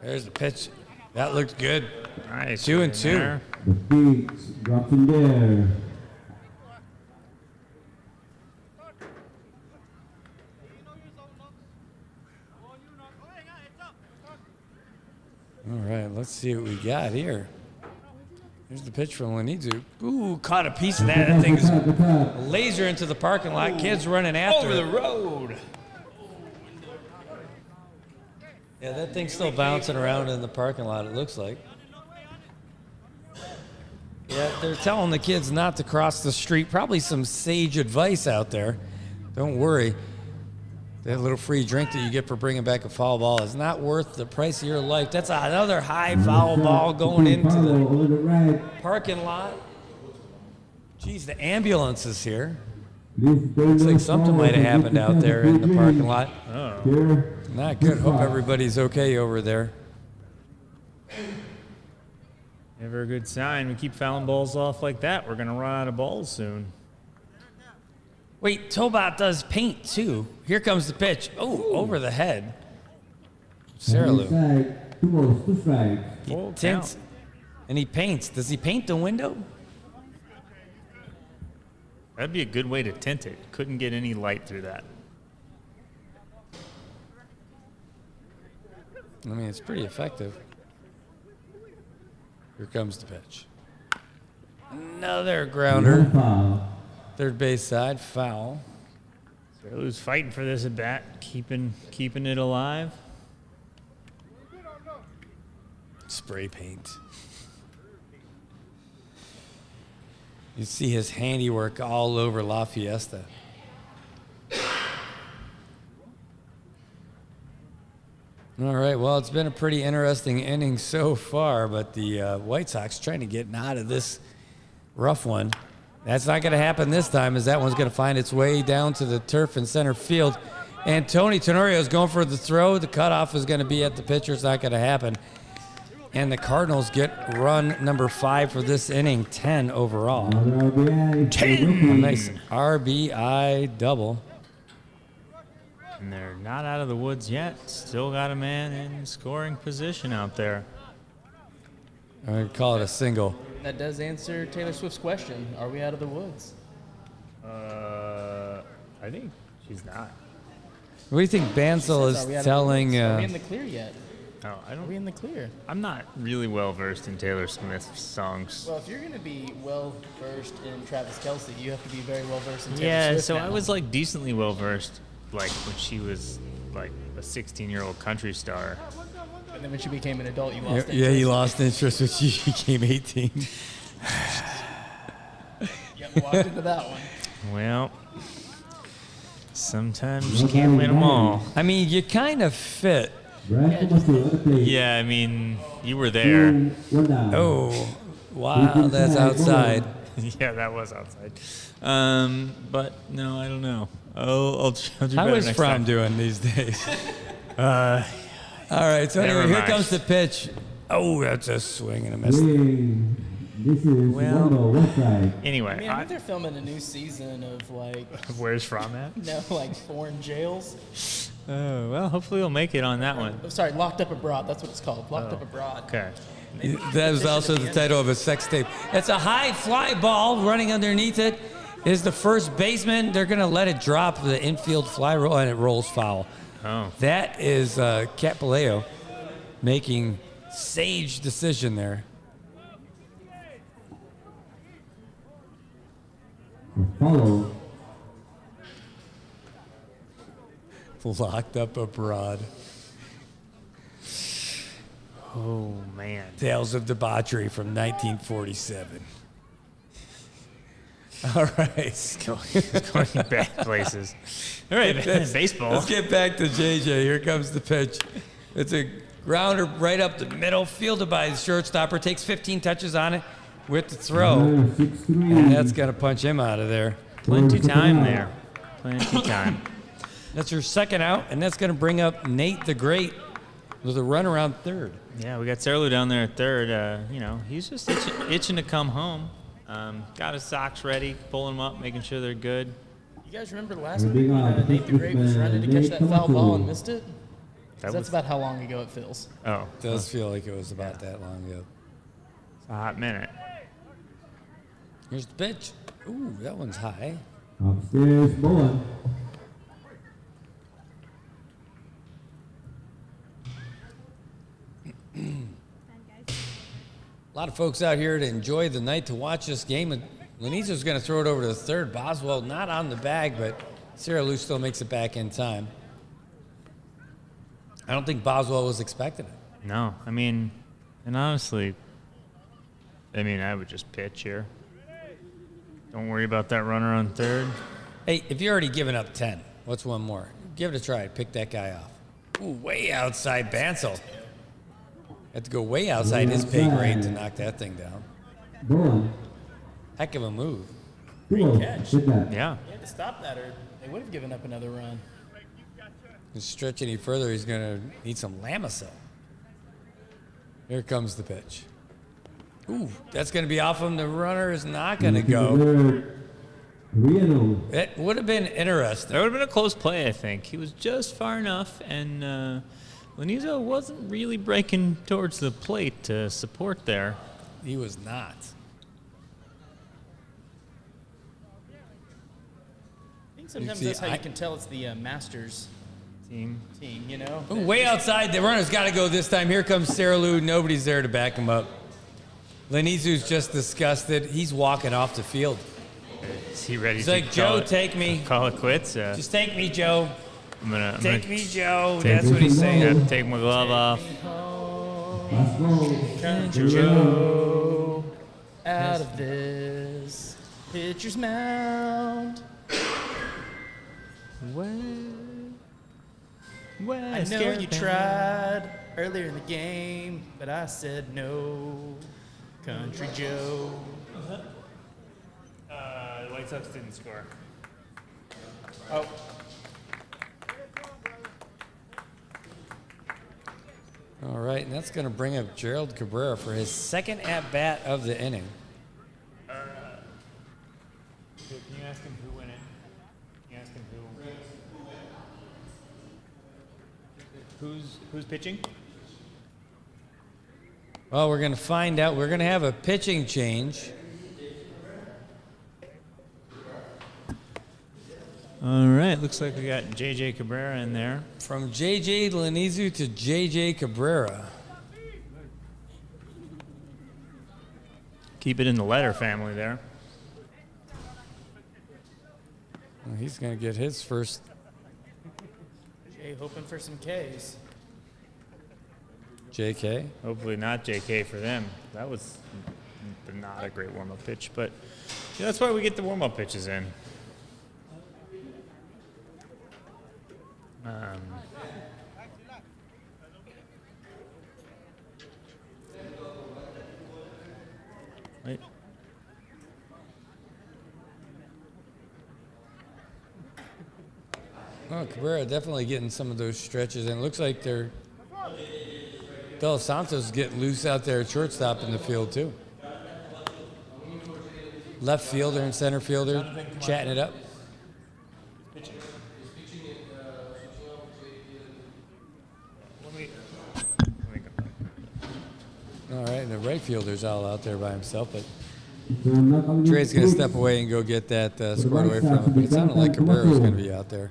There's the pitch. That looked good. Nice. 2-2. There. The feet drops in there. All right, let's see what we got here. Here's the pitch from Lenizu. Ooh, caught a piece of that. That thing's laser into the parking lot. Kids running after Over it. the road. Yeah, that thing's still bouncing around in the parking lot, it looks like. Yeah, they're telling the kids not to cross the street. Probably some sage advice out there. Don't worry. That little free drink that you get for bringing back a foul ball is not worth the price of your life. That's another high foul ball going into the parking lot. Geez, the ambulance is here. Looks like something might have happened out there in the parking lot. Oh. Not good. Hope everybody's okay over there. Never a good sign. We keep fouling balls off like that. We're going to run out of balls soon. Wait, Tobot does paint too. Here comes the pitch. Oh, over the head. Saralu. 2 balls, 2 strikes. He Full tints count. and he paints. Does he paint the window? That'd be a good way to tint it. Couldn't get any light through that. I mean, it's pretty effective. Here comes the pitch. Another grounder. Foul. Third base side, foul. Saralu's fighting for this at bat, keeping it alive. Spray paint. You see his handiwork all over La Fiesta. All right, well, it's been a pretty interesting inning so far, but the White Sox trying to get out of this rough one. That's not going to happen this time, as that one's going to find its way down to the turf in center field. And Tony Tenorio is going for the throw. The cutoff is going to be at the pitcher. It's not going to happen. And the Cardinals get run number 5 for this inning, 10 overall. Another RBI. 10! A nice RBI double. And they're not out of the woods yet. Still got a man in scoring position out there. I'm going to call it a single. That does answer Taylor Swift's question. Are we out of the woods? I think she's not. What do you think Bansal Are we is out of the telling? woods? Are we in the clear yet? Oh, I Are don't. we in the clear? I'm not really well versed in Taylor Swift's songs. Well, if you're going to be well versed in Travis Kelce, you have to be very well versed in Taylor Yeah, Swift. so now. I was like decently well versed, like when she was like a 16-year-old country star. And then when she became an adult, you lost Yeah, interest. you lost interest when she became 18. Yep, walked into that one. Well, sometimes you can't win them all. I mean, you kind of fit. Brad Thomas to other play. Yeah, I mean, you were there. 1 down. Oh, wow, that's outside. Yeah, that was outside. But no, I don't know. I'll do How better is next Fromm time. doing these days? All right, so Never anyway, here mind. comes the pitch. Oh, that's a swing and a miss. Swing. This is Well- 1 ball, left side. Anyway, I mean, I think they're filming a new season of like, where's Fromm at? like foreign jails. Oh, well, hopefully we'll make it on that one. Oh, sorry, Locked Up Abroad. That's what it's called. Locked Up Abroad. Okay. Maybe That was petition also at the end. title of a sex tape. It's a high fly ball running underneath it. Is the first baseman. They're going to let it drop the infield fly roll, and it rolls foul. Oh. That is Capileo making sage decision there. Follow. Locked up abroad. Oh, man. Tales of debauchery from 1947. All right. Going bad places. All right, baseball. Let's get back to JJ. Here comes the pitch. It's a grounder right up the middle, fielded by the shortstopper. Takes 15 touches on it with the throw. 6-3. And that's going to punch him out of there. Plenty time there. Plenty time. That's your second out, and that's going to bring up Nate the Great with a run around third. Yeah, we got Serlu down there at third. He's just itching to come home. Got his socks ready, pulling them up, making sure they're good. You guys remember the last We're week big when on Nate the Great was running to catch that foul ball and missed it? 'Cause That that's was about how long ago it feels. oh, It does feel like it was about that long ago. it's a hot minute. Here's the pitch. Ooh, that one's high. Upstairs, Bowen. A lot of folks out here to enjoy the night to watch this game. And Lanizo's going to throw it over to the third. Boswell not on the bag, but Sarah Lou still makes it back in time. I don't think Boswell was expecting it. No, I mean, and honestly, I would just pitch here. Don't worry about that runner on third. Hey, if you're already giving up 10, what's one more? Give it a try. Pick that guy off. Ooh, way outside Bansel. Had to go way outside his pay grade to knock that thing down. Bowen. Heck of a move. Great catch. Good that. Yeah. He had to stop that or they would have given up another run. If he stretch any further, he's going to need some Lamisil. Here comes the pitch. Ooh, that's going to be off him. The runner is not going to go. Third, Riano. It would have been interesting. That would have been a close play, I think. He was just far enough, and Lanizo wasn't really breaking towards the plate to support there. He was not. I think sometimes See, that's how I- you can tell it's the Masters Team. team, you know? Ooh, way outside. The runner's got to go this time. Here comes Sarah Lou. Nobody's there to back him up. Lanizu's just disgusted. He's walking off the field. Is he ready He's to like, Joe, call it, take me. call it quits? Just take me, Joe. I'm gonna Take me, Joe. take- That's what he's I saying. have to take my glove off. Last ball. Country Joe, out of this pitcher's mound. I know you tried earlier in the game, but I said no. Country Joe. The White Sox didn't score. Oh, All right, and that's going to bring up Gerald Cabrera for his second at-bat of the inning. Can you ask him who went in? Can you ask him who? Who's pitching? Well, we're going to find out. We're going to have a pitching change. All right, looks like we got J.J. Cabrera in there. From J.J. Lanizu to J.J. Cabrera. Keep it in the letter family there. Well, he's going to get his first. Jay hoping for some Ks. J.K. Hopefully not J.K. for them. That was not a great warm-up pitch, but yeah, that's why we get the warm-up pitches in. Wait. Oh, Cabrera definitely getting some of those stretches, and it looks like they're Del Santos getting loose out there at shortstop in the field too. Left fielder and center fielder chatting it up. All right, and the right fielder's all out there by himself, but Trey's going to step away and go get that squared away from him. But it sounded like Cabrera was going to be out there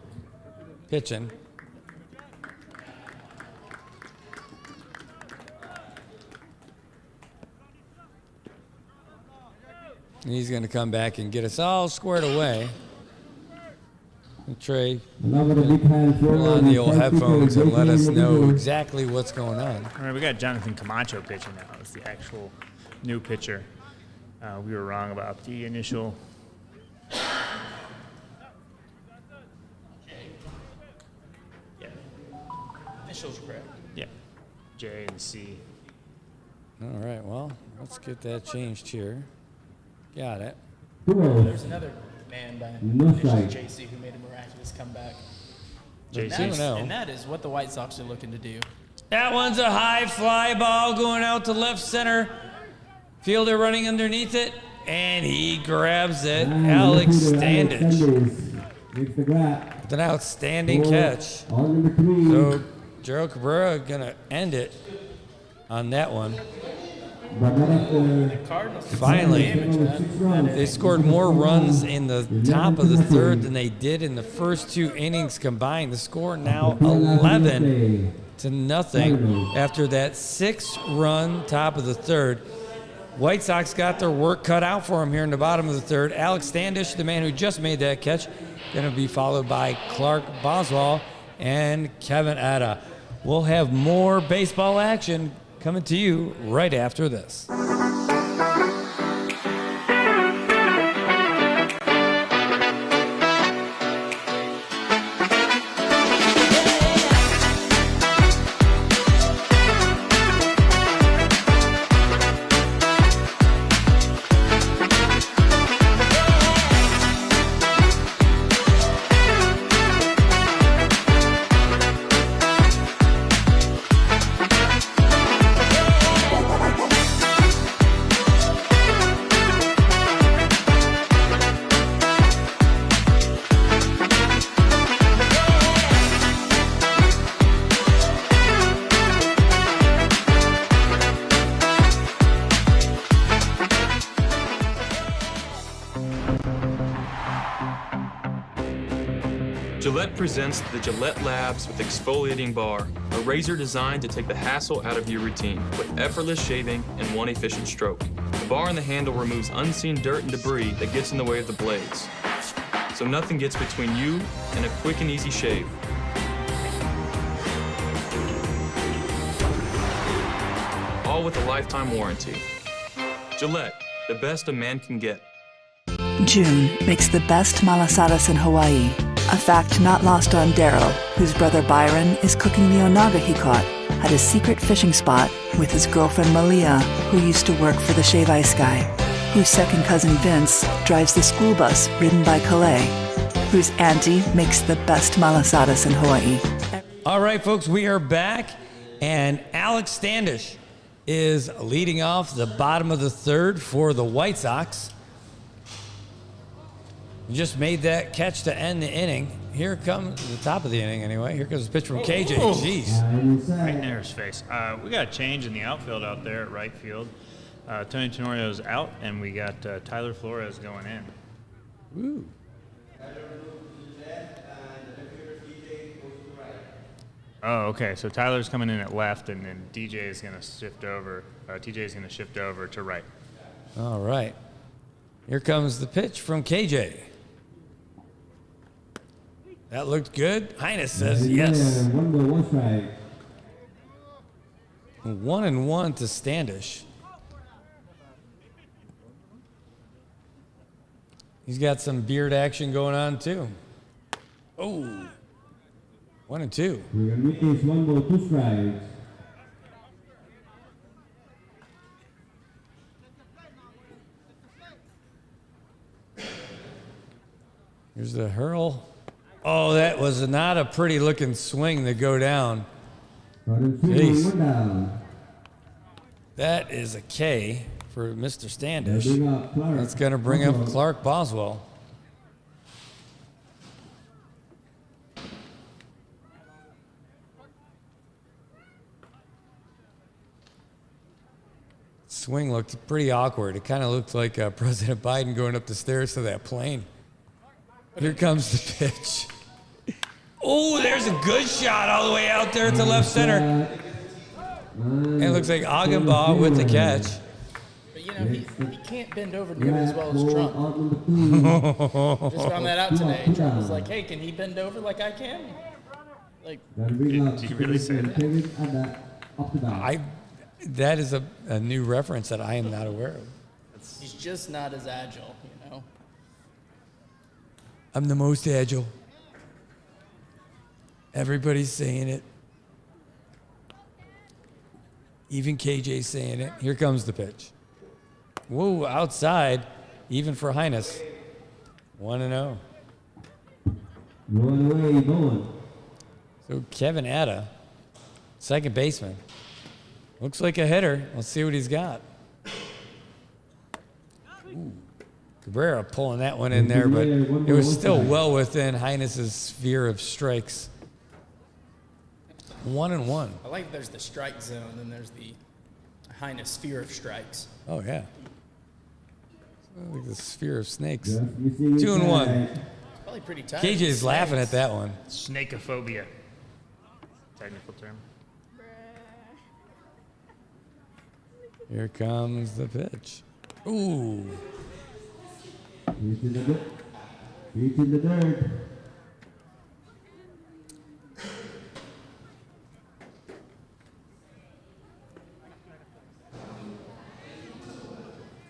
pitching. And he's going to come back and get us all squared away. And Trey, pull on the old headphones and let us know exactly what's going on. All right, we got Jonathan Camacho pitching now. It's the actual new pitcher. We were wrong about the initial. Yeah. Initials correct. Yeah. J and C. All right, well, let's get that changed here. Got it. There's another man by initially JC who made a miraculous comeback. JC. And that is what the White Sox are looking to do. That one's a high fly ball going out to left center. Fielder running underneath it, and he grabs it. Alex Standish with an outstanding catch. So Gerald Cabrera gonna end it on that one. Finally, they scored more runs in the top of the third than they did in the first two innings combined. The score now 11-0 after that 6-run top of the third. White Sox got their work cut out for them here in the bottom of the third. Alex Standish, the man who just made that catch, going to be followed by Clark Boswell and Kevin Etta. We'll have more baseball action coming to you right after this. Gillette presents the Gillette Labs with Exfoliating Bar, a razor designed to take the hassle out of your routine with effortless shaving and one efficient stroke. The bar and the handle removes unseen dirt and debris that gets in the way of the blades, so nothing gets between you and a quick and easy shave. All with a lifetime warranty. Gillette, the best a man can get. June makes the best malasadas in Hawaii, a fact not lost on Daryl, whose brother Byron is cooking the onaga he caught at his secret fishing spot with his girlfriend Malia, who used to work for the Shave Ice Guy, whose second cousin Vince drives the school bus ridden by Calais, whose auntie makes the best malasadas in Hawaii. All right, folks, we are back, and Alex Standish is leading off the bottom of the third for the White Sox. Just made that catch to end the inning. Here comes the top of the inning anyway. Here comes the pitch from KJ. Jeez. Right near his face. We got a change in the outfield out there at right field. Tony Tenorio's out, and we got Tyler Flores going in. Woo. Oh, okay. So Tyler's coming in at left, and then DJ is going to shift over. TJ is going to shift over to right. All right. Here comes the pitch from KJ. That looked good. Highness says yes. 1 strike. 1-1 to Standish. He's got some beard action going on too. Oh, 1-2. It's 1 ball, 2 strikes. Here's the hurl. Oh, that was not a pretty looking swing to go down. Jeez. 1 down. That is a K for Mr. Standish. Bring up Clark. That's going to bring up Clark Boswell. Swing looked pretty awkward. It kind of looked like President Biden going up the stairs to that plane. Here comes the pitch. Oh, there's a good shot all the way out there to left center. And it looks like Agenbaugh with the catch. But, you know, he can't bend over nearly as well as Trump. Just found that out today. Trump was like, hey, can he bend over like I can? Like, Did you really say that? That is a new reference that I am not aware of. he's just not as agile, you know? I'm the most agile. Everybody's saying it. Even KJ's saying it. Here comes the pitch. Whoa, outside, even for Highness. 1-0. Going away, going. So Kevin Atta, second baseman. Looks like a hitter. Let's see what he's got. Ooh. Cabrera pulling that one in there, but it was still well within Highness's sphere of strikes. 1-1. I like there's the strike zone, and there's the Highness sphere of strikes. Oh, yeah. Like the sphere of snakes. Just missing 2-1. It's probably pretty tight. KJ's laughing at that one. Snakeophobia. Technical term. Here comes the pitch. Ooh. He's in the dirt. He's in the dirt.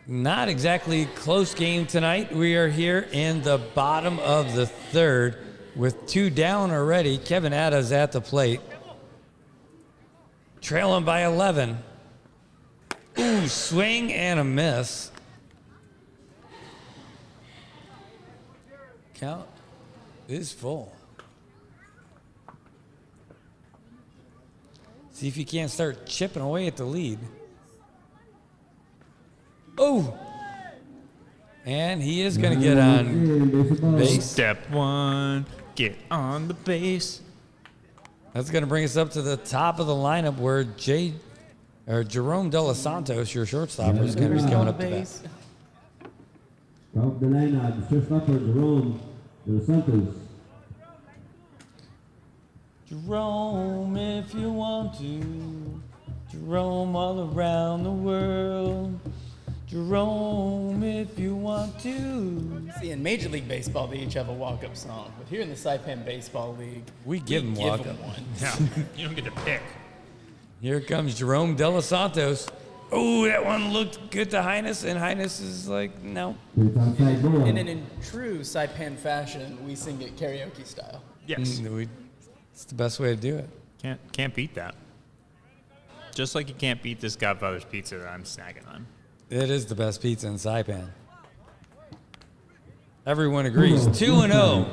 Not exactly close game tonight. We are here in the bottom of the third with 2 down already. Kevin Atta's at the plate. Trailing by 11. Ooh, swing and a miss. Count is full. See if you can't start chipping away at the lead. Oh! And he is going to get on base. Step 1, get on the base. That's going to bring us up to the top of the lineup where Jerome De Los Santos, your shortstopper, is going to be coming up to bat. Top of the lineup, shortstopper Jerome De Los Santos. Jerome, if you want to. Jerome all around the world. Jerome, if you want to. See, in Major League Baseball, they each have a walk-up song. But here in the SAIPAN Baseball League, we give them walk-up. one. No, you don't get to pick. Here comes Jerome De Los Santos. Oh, that one looked good to Highness, and Highness is like, no. And in true SAIPAN fashion, we sing it karaoke style. Yes. It's the best way to do it. Can't beat that. Just like you can't beat this Godfather's Pizza that I'm snacking on. It is the best pizza in Saipan. Everyone agrees. 2-0.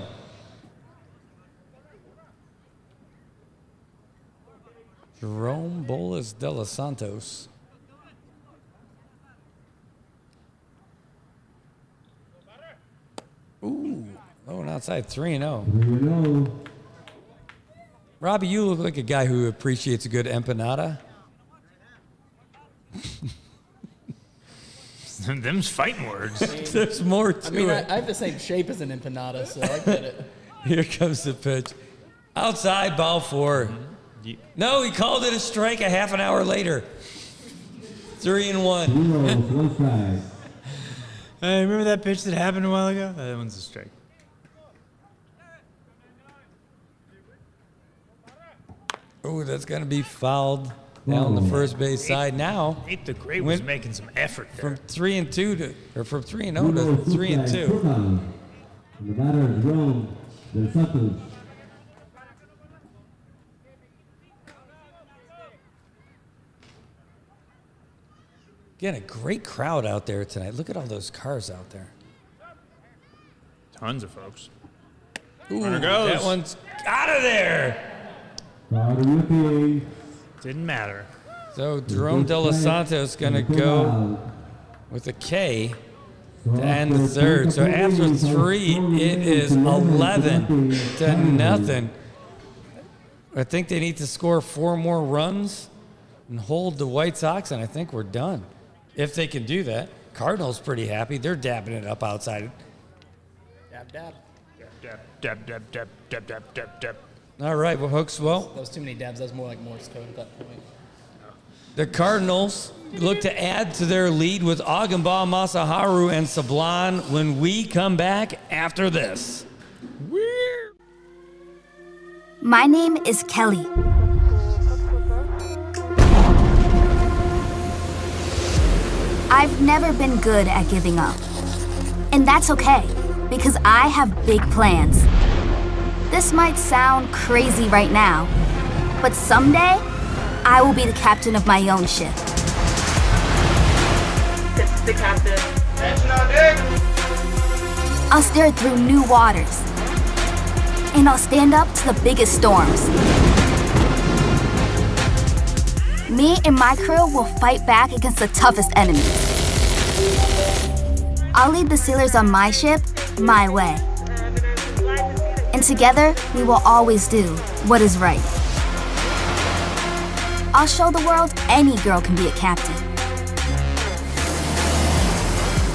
Jerome Bolas De Los Santos. Ooh, low and outside 3-0. 3-0. Robbie, you look like a guy who appreciates a good empanada. Them's fighting words. There's more to it. I have the same shape as an empanada, so I get it. Here comes the pitch. Outside, ball 4. No, he called it a strike a half an hour later. 3-1. 1 strike. Hey, remember that pitch that happened a while ago? That one's a strike. Oh, that's going to be fouled down the first base side now. Nate the Great was making some effort there. From 3-2 to, or from 3-0 to 3-2. And the batter is Ron Del Santos. Again, a great crowd out there tonight. Look at all those cars out there. Tons of folks. Ooh, Runner goes. that one's out of there. Carter looking. Didn't matter. So Jerome De Los Santos going to go with a K to end the third. So after 3, it is 11-0. I think they need to score 4 more runs and hold the White Sox, and I think we're done. If they can do that. Cardinals pretty happy. They're dabbing it up outside. Dab, dab. Dab, dab, dab, dab, dab, dab, dab, dab. All right, well, Hooks, well, That was too many dabs. That was more like Morse code at that point. the Cardinals look to add to their lead with Agenbaugh, Masaharu, and Sablan when we come back after this. My name is Kelly. I've never been good at giving up. And that's okay, because I have big plans. This might sound crazy right now, but someday, I will be the captain of my own ship. This is the captain. Attention on deck. I'll steer through new waters, and I'll stand up to the biggest storms. Me and my crew will fight back against the toughest enemies. I'll lead the sailors on my ship, my way. And together, we will always do what is right. I'll show the world any girl can be a captain.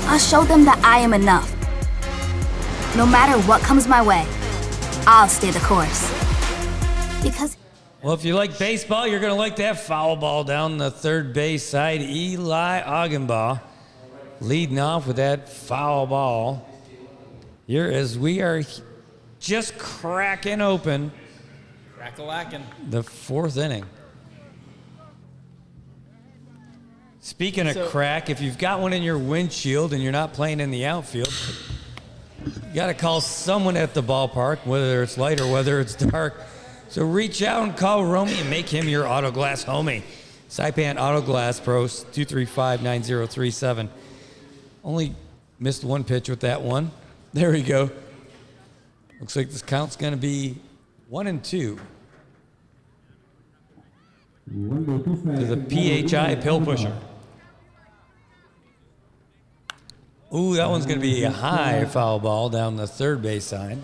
I'll show them that I am enough. No matter what comes my way, I'll stay the course. Because Well, if you like baseball, you're going to like that foul ball down the third base side. Eli Agenbaugh leading off with that foul ball. Here as we are just cracking open Crack-a-lackin'. the 4th inning. Speaking of So- crack, if you've got one in your windshield and you're not playing in the outfield, you got to call someone at the ballpark, whether it's light or whether it's dark. So reach out and call Romy and make him your auto glass homie. SAIPAN Auto Glass Pros, 235-9037. Only missed one pitch with that one. There we go. Looks like this count's going to be 1-2 to the PHI pill pusher. Ooh, that one's going to be a high foul ball down the third base side.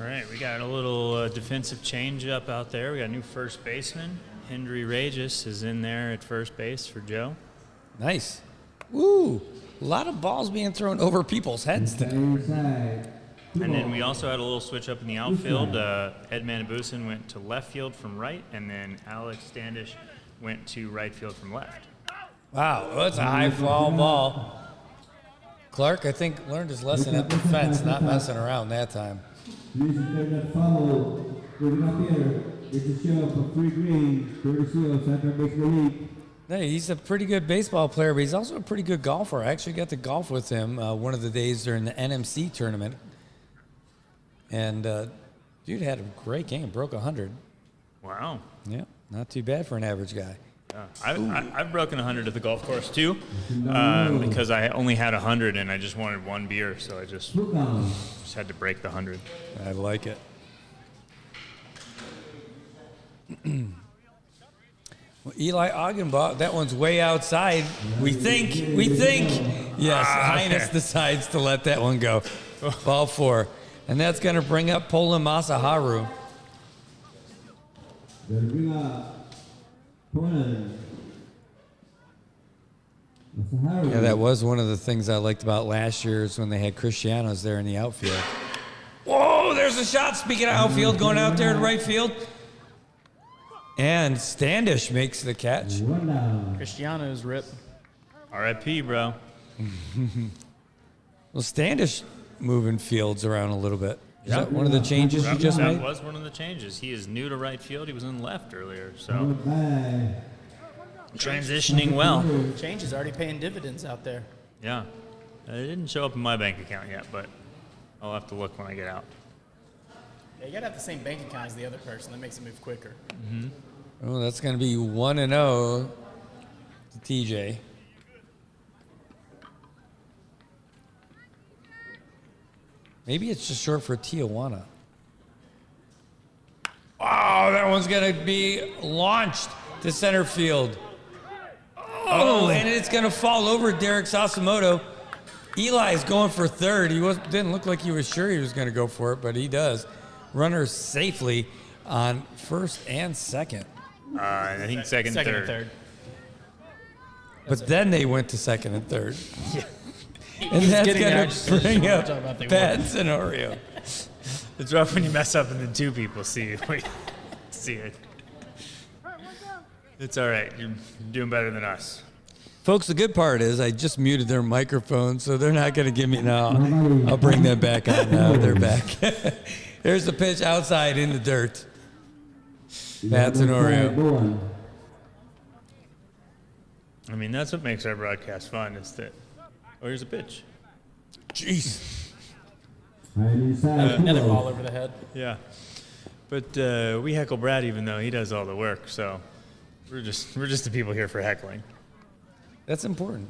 All right, we got a little defensive change up out there. We got a new first baseman. Hendry Regis is in there at first base for Joe. Nice. Ooh, a lot of balls being thrown over people's heads today. And then we also had a little switch up in the outfield. Ed Manabusen went to left field from right, and then Alex Standish went to right field from left. Wow, well, that's a high foul ball. Clark, I think, learned his lesson at the fence, not messing around that time. That foul, moving up here, it's a show for free green, courtesy of Central Baseball League. Hey, he's a pretty good baseball player, but he's also a pretty good golfer. I actually got to golf with him one of the days during the NMC tournament. And dude had a great game, broke 100. Wow. Yeah, not too bad for an average guy. Yeah. I've broken 100 at the golf course too, because I only had 100 and I just wanted one beer, so I just had to break the 100. I like it. Well, Eli Agenbaugh, that one's way outside. We think. Yes, Highness decides to let that one go. Ball 4. And that's going to bring up Poland Masaharu. They'll bring up Poland Yeah, that was one of the things I liked about last year is when they had Cristianos there in the outfield. Whoa, there's a shot. Speaking of outfield, going out there to right field. And Standish makes the catch. Cristiano's rip. R.I.P., bro. Well, Standish moving fields around a little bit. Is that one of the changes you just made? That was one of the changes. He is new to right field. He was in left earlier, so transitioning well. Change is already paying dividends out there. Yeah. It didn't show up in my bank account yet, but I'll have to look when I get out. Yeah, you gotta have the same bank account as the other person. That makes it move quicker. Oh, that's going to be 1-0 to TJ. Maybe it's just short for Tijuana. Oh, that one's going to be launched to center field. Oh, and it's going to fall over Derek Sasimoto. Eli's going for third. Didn't look like he was sure he was going to go for it, but he does. Runner safely on first and second. I think second and third. But then they went to second and third. Yeah. And that's going to bring up bad scenario. It's rough when you mess up and then two people see it. It's all right. You're doing better than us. Folks, the good part is I just muted their microphone, so they're not going to give me now. I'll bring them back on now. They're back. There's the pitch outside in the dirt. Bad scenario. I mean, that's what makes our broadcast fun is that, oh, here's a pitch. Jeez. Another ball over the head. Yeah. But we heckle Brad even though he does all the work, so we're just the people here for heckling. That's important.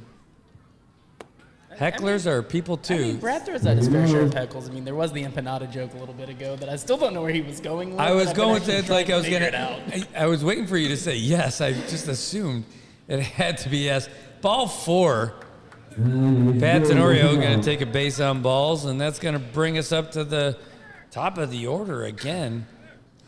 Hecklers are people too. I mean, Brad throws out his fair share of heckles. I mean, there was the empanada joke a little bit ago that I still don't know where he was going with. I was going with it like I was going to. I was waiting for you to say yes. I just assumed it had to be yes. Ball 4. Pat Tenorio going to take a base on balls, and that's going to bring us up to the top of the order again.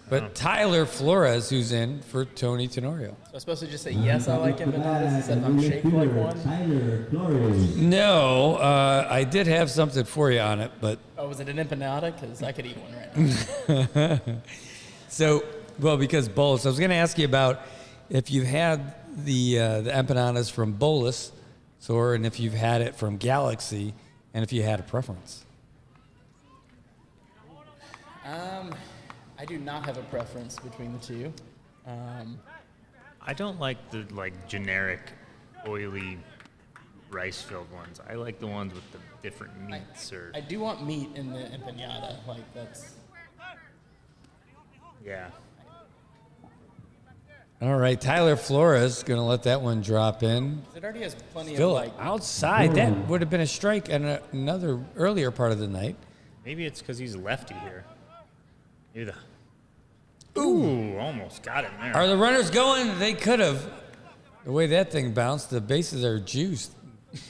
But Tyler Flores, who's in for Tony Tenorio. So I'm supposed to just say, yes, I like empanadas instead of I'm shaped like one? No, I did have something for you on it, but... Oh, was it an empanada? Because I could eat one right now. So, well, because Bolus, I was going to ask you about if you've had the empanadas from Bolus, and if you've had it from Galaxy, and if you had a preference. I do not have a preference between the two. I don't like the generic, oily, rice-filled ones. I like the ones with the different meats. I do want meat in the empanada. That's. Yeah. All right, Tyler Flores going to let that one drop in. It already has plenty Phil, of outside. That would have been a strike at another earlier part of the night. Maybe it's because he's lefty here. Ooh, almost got him there. Are the runners going? They could have. The way that thing bounced, the bases are juiced.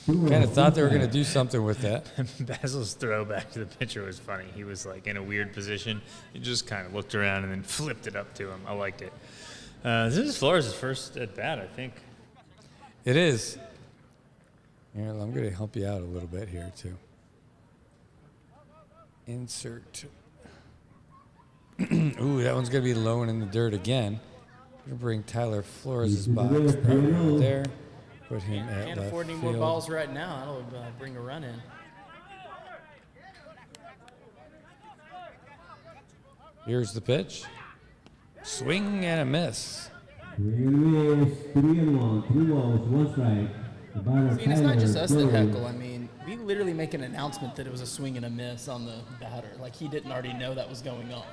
Kind of thought they were going to do something with that. Basil's throw back to the pitcher was funny. He was in a weird position. He just kind of looked around and then flipped it up to him. I liked it. This is Flores' first at bat, I think. It is. Here, I'm going to help you out a little bit here, too. Insert. Ooh, that one's going to be low and in the dirt again. We're going to bring Tyler Flores' box right there. Put him at Can't left afford any field. more balls right now. That'll bring a run in. Here's the pitch. Swing and a miss. 3-1, 3 balls, 1 strike. See, it's not just us that heckle. I mean, we literally make an announcement that it was a swing and a miss on the batter. Like he didn't already know that was going on.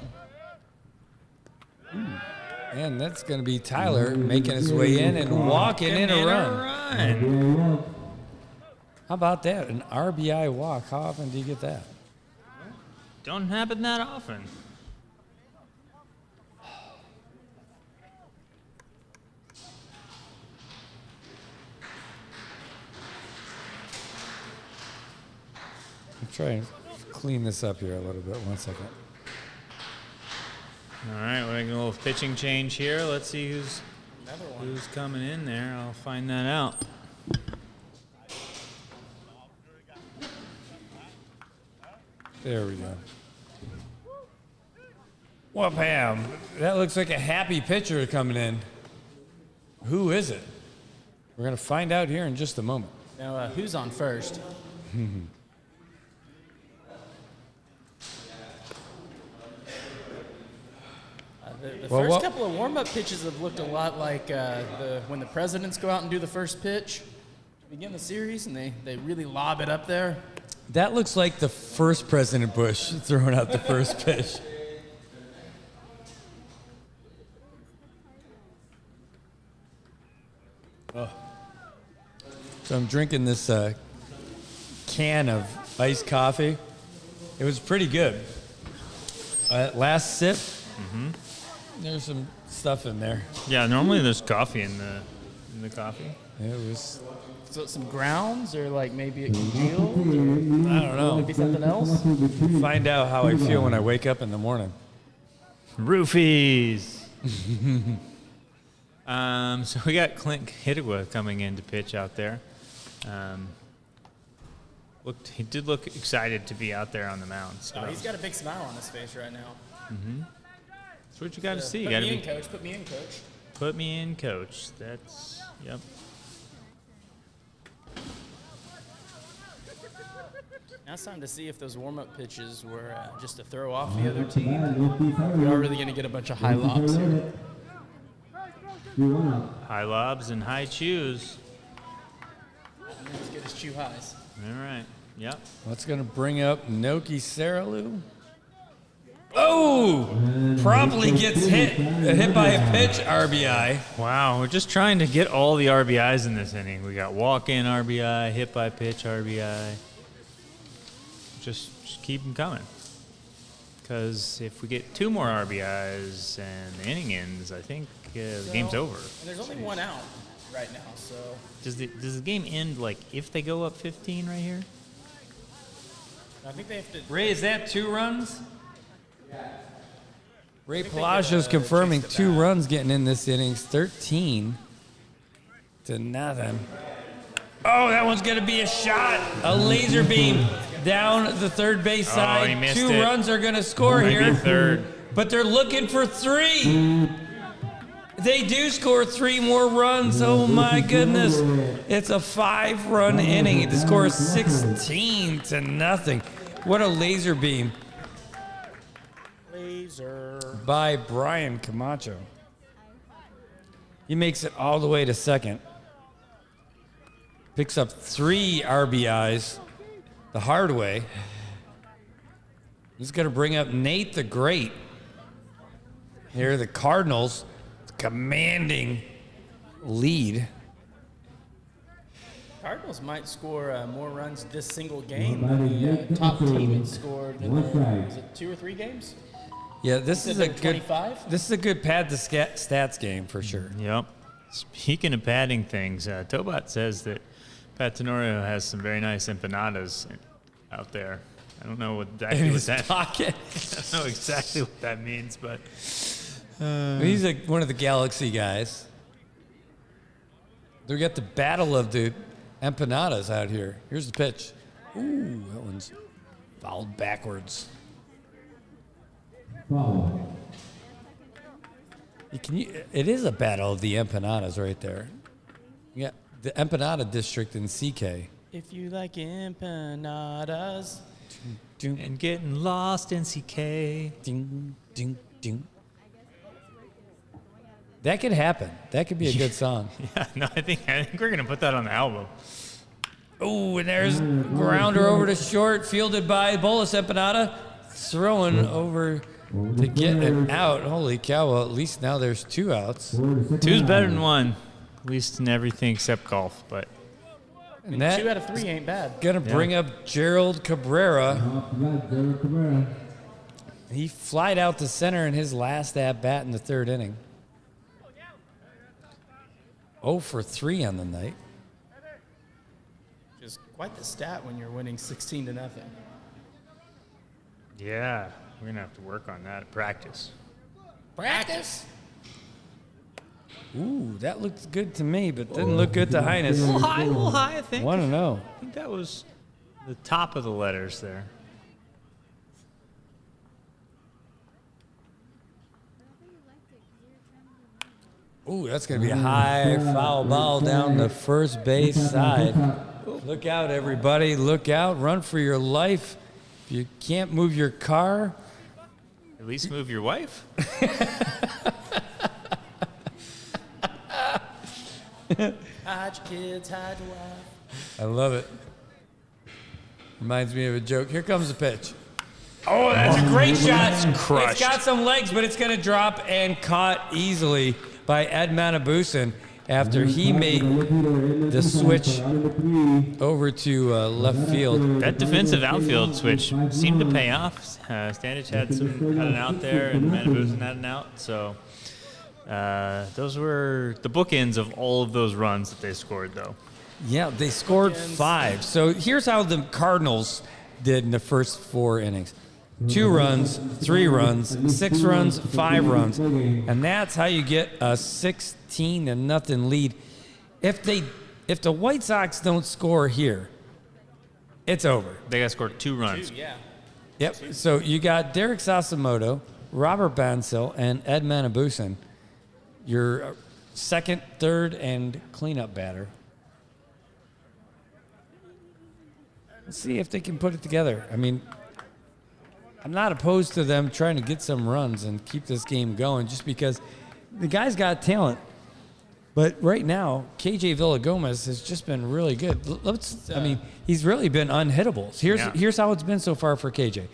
And that's going to be Tyler making his way in and walking in a run. How about that? An RBI walk. How often do you get that? Don't happen that often. I'm trying to clean this up here a little bit. 1 second. All right, we're making a little pitching change here. Let's see who's coming in there. I'll find that out. There we go. Well, Pam, that looks like a happy pitcher coming in. Who is it? We're going to find out here in just a moment. Now, who's on first? The first couple of warm-up pitches have looked a lot like when the presidents go out and do the first pitch to begin the series, and they really lob it up there. That looks like the first President Bush throwing out the first pitch. Oh. So I'm drinking this can of iced coffee. It was pretty good. Last sip, there's some stuff in there. Yeah, normally there's coffee in the coffee. It was. So some grounds, or like maybe it congealed, or I don't know. maybe something else. Find out how I feel when I wake up in the morning. Roofies. So we got Clint Hidegwa coming in to pitch out there. He did look excited to be out there on the mound. So. Oh, he's got a big smile on his face right now. That's what you got to see. Put me in, coach. Put me in, coach. Put me in, coach. That's, yep. Now it's time to see if those warm-up pitches were just to throw off the other team. We are really going to get a bunch of high lobs here. High lobs and high chews. And then just get his chew highs. All right. Yep. What's going to bring up Noki Saralu? Oh! Promptly gets hit by a pitch RBI. Wow, we're just trying to get all the RBIs in this inning. We got walk-in RBI, hit by pitch RBI. Just keep them coming. Because if we get 2 more RBIs and the inning ends, I think the game's over. And there's only 1 out right now, so. Does the game end like if they go up 15 right here? I think they have to. Ray, is that 2 runs? Ray Palacios confirming 2 runs getting in this innings, 13-0. Oh, that one's going to be a shot. A laser beam down the third base side. He missed 2 it. runs are going to score here. Third. But they're looking for 3. They do score 3 more runs. Oh, my goodness. It's a 5-run inning. The score is 16-0. What a laser beam. By Brian Camacho. He makes it all the way to second. Picks up 3 RBIs the hard way. He's going to bring up Nate the Great. Here, the Cardinals commanding lead. Cardinals might score more runs this single game than the top team had scored in is it 2 or 3 games? Yeah, this is a good. 25? This is a good pad the stats game for sure. Yep. Speaking of padding things, Tobat says that Pat Tenorio has some very nice empanadas out there. I don't know exactly what that pocket. I don't know exactly what that means, but he's one of the Galaxy guys. We got the battle of the empanadas out here. Here's the pitch. Ooh, that one's fouled backwards. It is a battle of the empanadas right there. Yeah, the empanada district in CK. If you like empanadas. And getting lost in CK. Ding, ding, ding. That could happen. That could be a good song. Yeah, no, I think we're gonna put that on the album. Oh, and there's grounder over to short, fielded by Bolas Empanada, throwing over to get it out. Holy cow! Well, at least now there's 2 outs. 2's better than 1, at least in everything except golf. But I mean, 2 out of 3 ain't bad. Gonna bring up Gerald Cabrera. He flied out to center in his last at bat in the 3rd inning. 0 for 3 on the night. Which is quite the stat when you're winning 16-0. yeah, we're gonna have to work on that at practice. Practice? Ooh, that looks good to me, but didn't look good to Highness. A little high, I think. 1-0. I think that was the top of the letters there. Ooh, that's going to be a high foul ball down the first base side. Look out, everybody. Look out. Run for your life. If you can't move your car, At least move your wife. Hide your kids, hide your wife. I love it. Reminds me of a joke. Here comes the pitch. Oh, that's a great shot. crushed. It's got some legs, but it's going to drop and caught easily by Ed Manabusen after he made the switch over to left field. That defensive outfield switch seemed to pay off. Standich had an out there, and Manabusen had an out. So those were the bookends of all of those runs that they scored, though. Yeah, they scored 5. So here's how the Cardinals did in the first 4 innings. 2 runs, 3 runs, 6 runs, 5 runs. And that's how you get a 16-0 lead. If the White Sox don't score here, it's over. They got scored 2 runs. 2, yeah. Yep. So you got Derek Sasimoto, Robert Bansell, and Ed Manabusen, your second, third, and cleanup batter. Let's see if they can put it together. I mean, I'm not opposed to them trying to get some runs and keep this game going just because the guy's got talent. But right now, KJ Villagomez has just been really good. I mean, he's really been unhittable. Here's how it's been so far for KJ.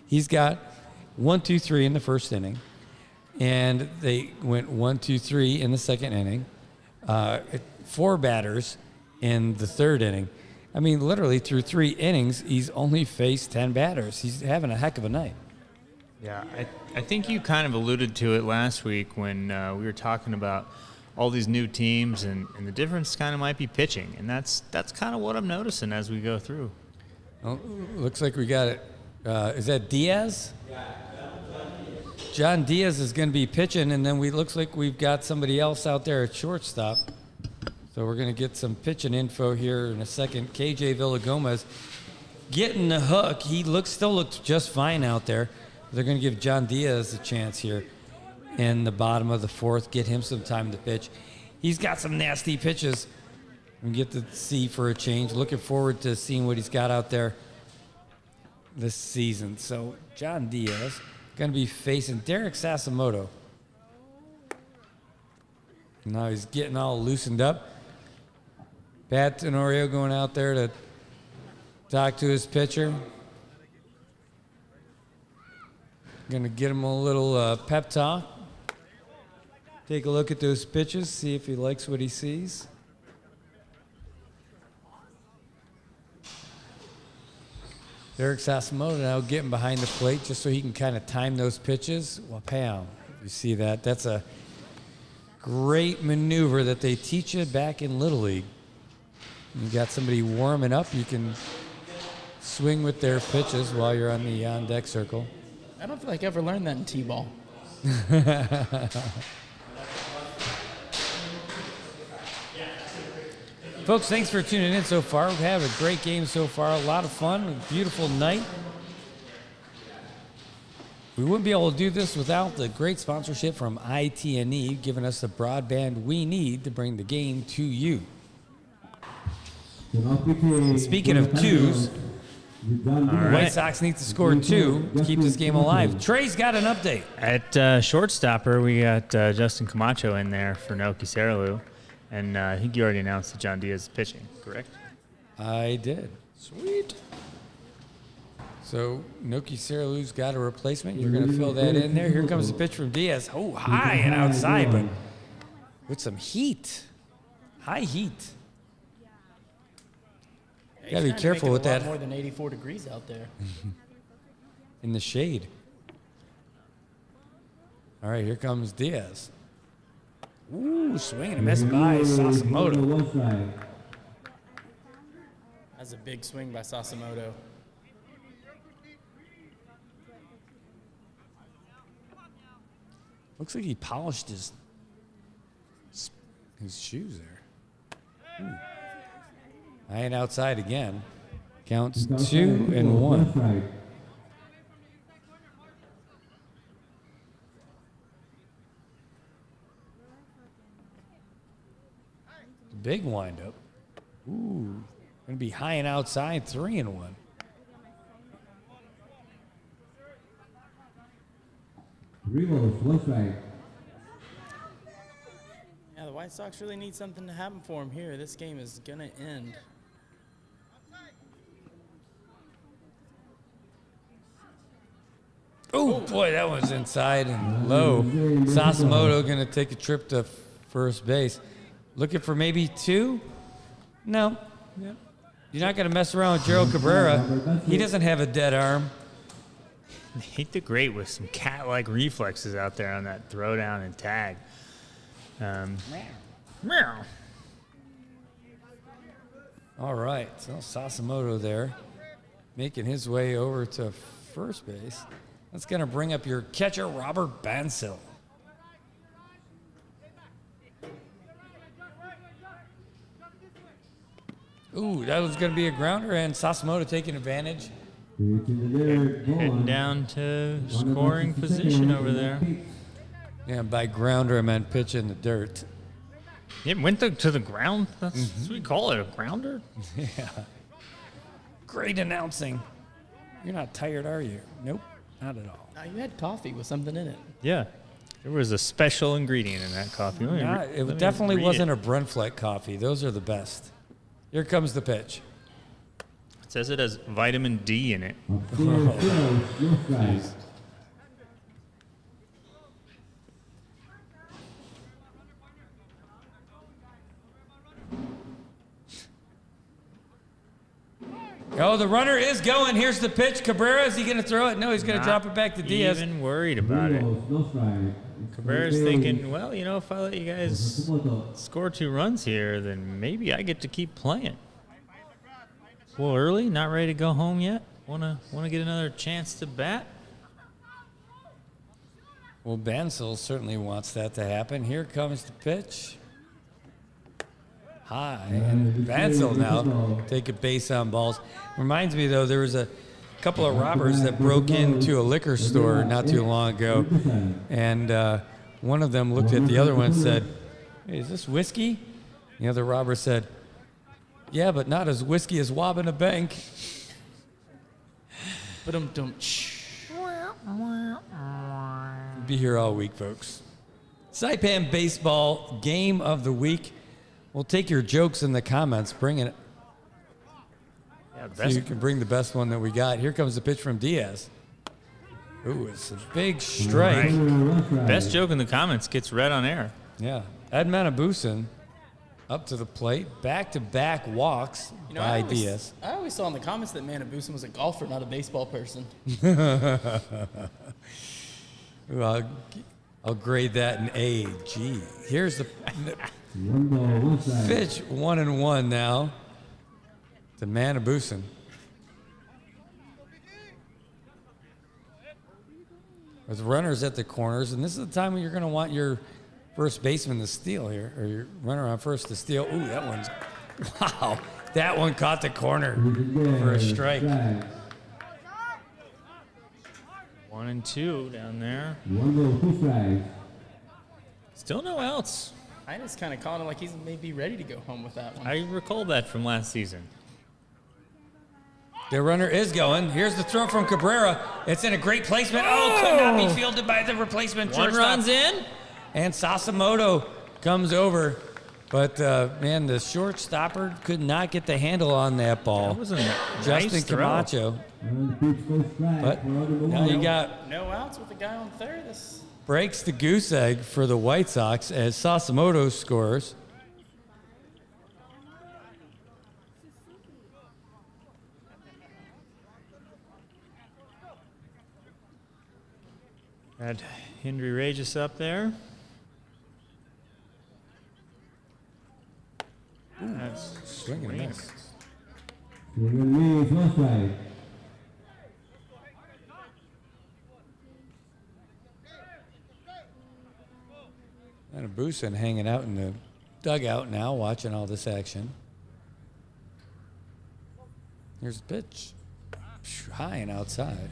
He's got 1, 2, 3 in the first inning, and they went 1, 2, 3 in the second inning. 4 batters in the third inning. I mean, literally through 3 innings, he's only faced 10 batters. He's having a heck of a night. Yeah, I think you kind of alluded to it last week when we were talking about all these new teams, and the difference kind of might be pitching, and that's kind of what I'm noticing as we go through. Well, looks like we got it. Is that Diaz? John Diaz is going to be pitching, and then looks like we've got somebody else out there at shortstop. So we're going to get some pitching info here in a second. KJ Villagomez getting the hook. He still looks just fine out there. They're going to give John Diaz a chance here in the bottom of the 4th, get him some time to pitch. He's got some nasty pitches. We get to see for a change. Looking forward to seeing what he's got out there this season. So John Diaz going to be facing Derek Sasimoto. Now he's getting all loosened up. Pat Tenorio going out there to talk to his pitcher. Going to get him a little pep talk. Take a look at those pitches, see if he likes what he sees. Derek Sasimoto now getting behind the plate just so he can kind of time those pitches. Well, Pam, you see that? That's a great maneuver that they teach you back in Little League. You got somebody warming up, you can swing with their pitches while you're on the on-deck circle. I don't feel like I ever learned that in T-ball. Folks, thanks for tuning in so far. We've had a great game so far, a lot of fun, a beautiful night. We wouldn't be able to do this without the great sponsorship from IT&E, giving us the broadband we need to bring the game to you. Speaking of 2s, the White Sox need to score 2 to keep this game alive. Trey's got an update. At shortstopper, we got Justin Camacho in there for Naoki Serralu, and I think you already announced that John Diaz is pitching, correct? I did. Sweet. So Naoki Serralu's got a replacement. You're going to fill that in there. Here comes the pitch from Diaz. Oh, high and outside, but with some heat. High heat. You got to be careful with that. More than 84 degrees out there. In the shade. All right, here comes Diaz. Ooh, swing and a miss by Sasimoto. That's a big swing by Sasimoto. Looks like he polished his shoes there. Ooh. I ain't outside again. Counts 2-1. big windup. Ooh, gonna be high and outside, 3-1. Reverse, one strike. Yeah, the White Sox really need something to happen for them here. This game is going to end. Oh, boy, that one's inside and low. Sasimoto going to take a trip to first base. Looking for maybe 2? No. Yep. You're not going to mess around with Gerald Cabrera. He doesn't have a dead arm. He did great with some cat-like reflexes out there on that throwdown and tag. Meow. All right, so Sasimoto there, making his way over to first base. That's going to bring up your catcher, Robert Bansell. Ooh, that was going to be a grounder, and Sasimoto taking advantage. Heading down to scoring position over there. Yeah, by grounder, I meant pitch in the dirt. It went to the ground? That's what we call it, a grounder? Yeah. Great announcing. You're not tired, are you? Nope, not at all. You had coffee with something in it. Yeah. There was a special ingredient in that coffee. It definitely wasn't a Brunfleck coffee. Those are the best. Here comes the pitch. It says it has vitamin D in it. Oh, the runner is going. Here's the pitch. Cabrera, is he going to throw it? No, he's going to drop it back to Diaz. Even worried about it. Cabrera's thinking, well, you know, if I let you guys score 2 runs here, then maybe I get to keep playing. It's a little early, not ready to go home yet. Wanna get another chance to bat? Well, Bansell certainly wants that to happen. Here comes the pitch. High, and Bansell now take a base on balls. Reminds me, though, there was a couple of robbers that broke into a liquor store not too long ago, and one of them looked at the other one and said, "Hey, is this whiskey?" The other robber said, "Yeah, but not as whiskey as robbing a bank." But Be here all week, folks. Saipan Baseball Game of the Week. We'll take your jokes in the comments. Bring it. Yeah, So you can bring the best one that we got. Here comes the pitch from Diaz. Ooh, it's a big strike. Best joke in the comments gets read on air. Yeah. Ed Manabusan up to the plate. Back-to-back walks by Diaz. I always saw in the comments that Manabusan was a golfer, not a baseball person. Ooh, I'll grade that an A. Gee. Here's the pitch, 1-1 now to Manabusan. With runners at the corners, and this is the time when you're going to want your first baseman to steal here, or your runner on first to steal. Ooh, that one's, wow, that one caught the corner for a strike. 1-2 down there. Still no outs. I just kind of called him like he's maybe ready to go home with that one. I recall that from last season. The runner is going. Here's the throw from Cabrera. It's in a great placement. Oh, could not be fielded by the replacement One shortstop. runs in. And Sasimoto comes over. But, man, the shortstopper could not get the handle on that ball. That was a Justin nice throw. Camacho. But now you got No outs with the guy on third. This breaks the goose egg for the White Sox as Sasimoto scores. Got Henry Regis up there. That's Swing and a miss. And Abusin hanging out in the dugout now, watching all this action. Here's the pitch. High and outside.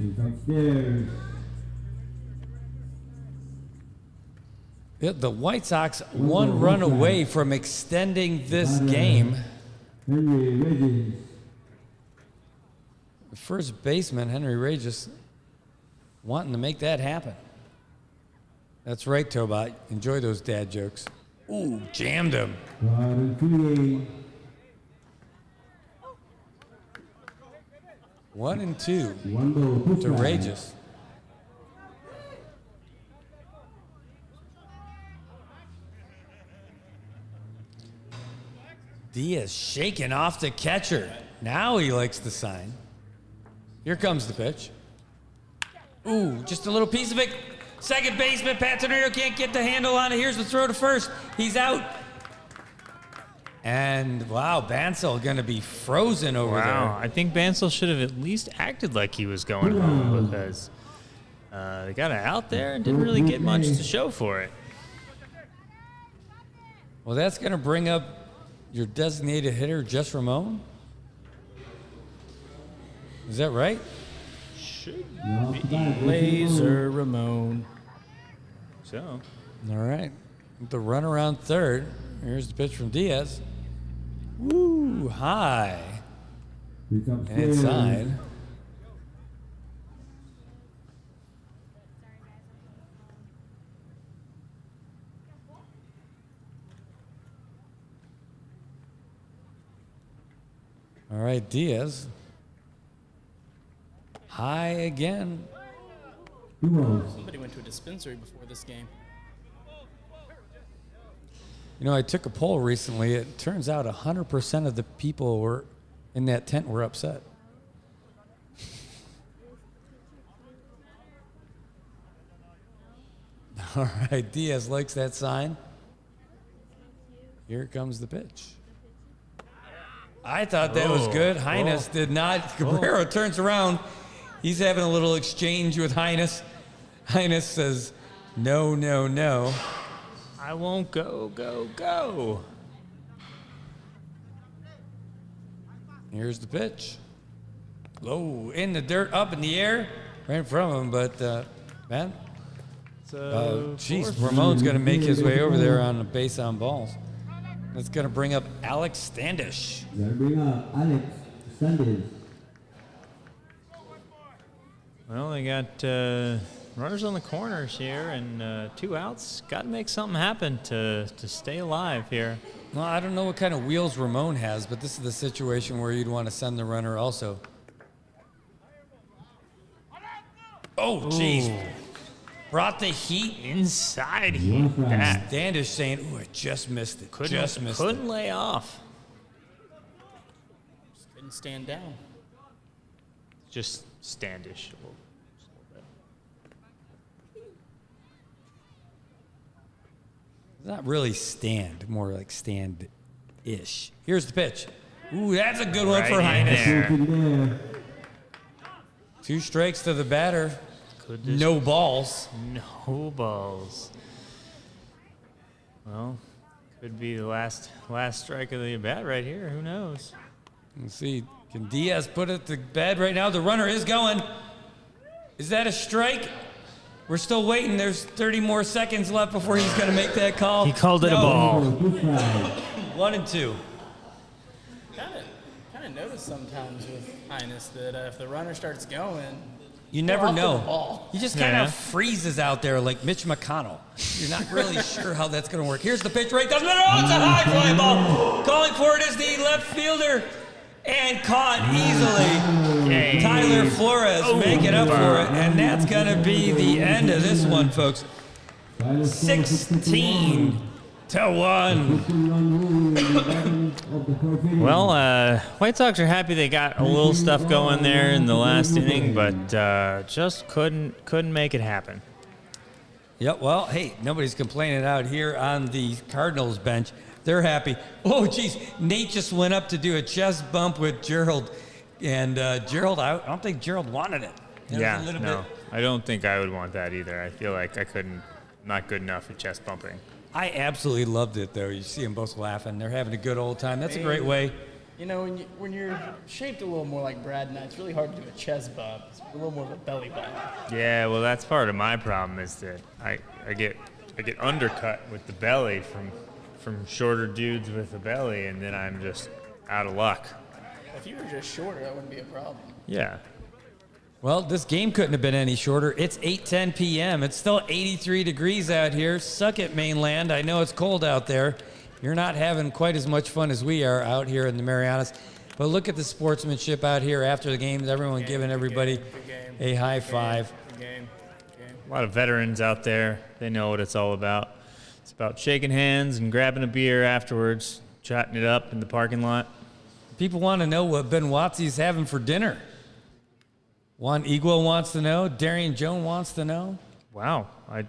The White Sox one run away from extending this game. Henry Regis. The first baseman, Henry Regis, wanting to make that happen. That's right, Tobot. Enjoy those dad jokes. Ooh, jammed him. 1-2 to Regis. Diaz shaking off the catcher. Now he likes the sign. Here comes the pitch. Ooh, just a little piece of it. Second baseman, Pat Tenorio can't get the handle on it. Here's the throw to first. He's out. And wow, Bansell going to be frozen over there. Wow, I think Bansell should have at least acted like he was going home because they got it out there and didn't really get much to show for it. Well, that's going to bring up your designated hitter, Jess Ramon. Is that right? Should Laser Ramon. So. All right. The run around third. Here's the pitch from Diaz. Woo, high. And inside. All right, Diaz. High again. Somebody went to a dispensary before this game. You know, I took a poll recently. It turns out 100% of the people were in that tent were upset. All right, Diaz likes that sign. Here comes the pitch. I thought that was good. Highness did not. Cabrera turns around. He's having a little exchange with Highness. Highness says, no, no, no. I won't go, go, go. Here's the pitch. Low, in the dirt, up in the air, right in front of him, but, man. Jeez, Ramon's going to make his way over there on the base on balls. That's going to bring up Alex Standish. Well, they got runners on the corners here and 2 outs. Got to make something happen to stay alive here. Well, I don't know what kind of wheels Ramon has, but this is the situation where you'd want to send the runner also. Oh, jeez. Brought the heat inside. That. Standish saying, ooh, I just missed it. Couldn't lay off. Just couldn't stand down. Just Standish. Not really stand, more like stand-ish. Here's the pitch. Ooh, that's a good one for Highness. 2 strikes to the batter. No balls. No balls. Well, could be the last strike of the bat right here. Who knows? Let's see. Can Diaz put it to bed right now? The runner is going. Is that a strike? We're still waiting. There's 30 more seconds left before he's going to make that call. He called it a ball. 1-2. Kind of notice sometimes with Highness that if the runner starts going, you never know. Ball. He just kind of freezes out there like Mitch McConnell. You're not really sure how that's going to work. Here's the pitch right down the middle. Oh, it's a high fly ball. Calling for it is the left fielder. And caught easily. Tyler Flores making up for it. And that's going to be the end of this one, folks. 16-1. Well, White Sox are happy they got a little stuff going there in the last inning, but just couldn't make it happen. Yep, well, hey, nobody's complaining out here on the Cardinals bench. They're happy. Oh, geez, Nate just went up to do a chest bump with Gerald. And Gerald, I don't think Gerald wanted it. I don't think I would want that either. I feel like not good enough at chest bumping. I absolutely loved it, though. You see them both laughing. They're having a good old time. That's a great way. You know, when you're shaped a little more like Brad Knight, it's really hard to do a chest bump. It's a little more of a belly bump. Yeah, well, that's part of my problem is that I get get undercut with the belly from shorter dudes with a belly, and then I'm just out of luck. If you were just shorter, that wouldn't be a problem. Yeah. Well, this game couldn't have been any shorter. It's 8:10 p.m. It's still 83 degrees out here. Suck it, mainland. I know it's cold out there. You're not having quite as much fun as we are out here in the Marianas. But look at the sportsmanship out here after the games. Everyone giving everybody a high five. A lot of veterans out there. They know what it's all about. It's about shaking hands and grabbing a beer afterwards, chatting it up in the parking lot. People want to know what Ben Watsy's having for dinner. Juan Igual wants to know. Darian Joan wants to know. Wow, I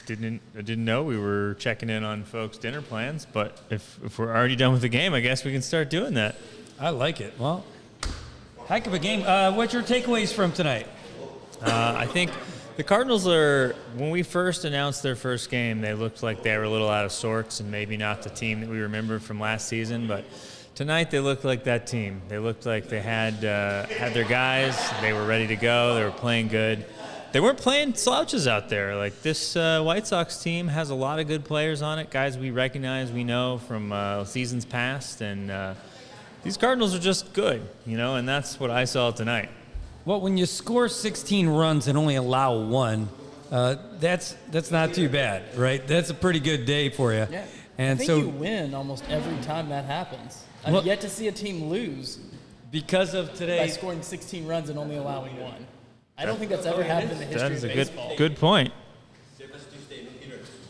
didn't know we were checking in on folks' dinner plans. But if we're already done with the game, I guess we can start doing that. I like it. Well, heck of a game. What's your takeaways from tonight? I think the Cardinals are, when we first announced their first game, they looked like they were a little out of sorts and maybe not the team that we remember from last season. But tonight they looked like that team. They looked like they had their guys. They were ready to go. They were playing good. They weren't playing slouches out there. Like this White Sox team has a lot of good players on it, guys we recognize, we know from seasons past, and these Cardinals are just good, and that's what I saw tonight. Well, when you score 16 runs and only allow one, that's not too bad, right? That's a pretty good day for you. Yeah. And I think so you win almost every time that happens. I've yet to see a team lose because of by today. scoring 16 runs and only allowing one. I don't think that's ever happened in the history of baseball. That is a good point.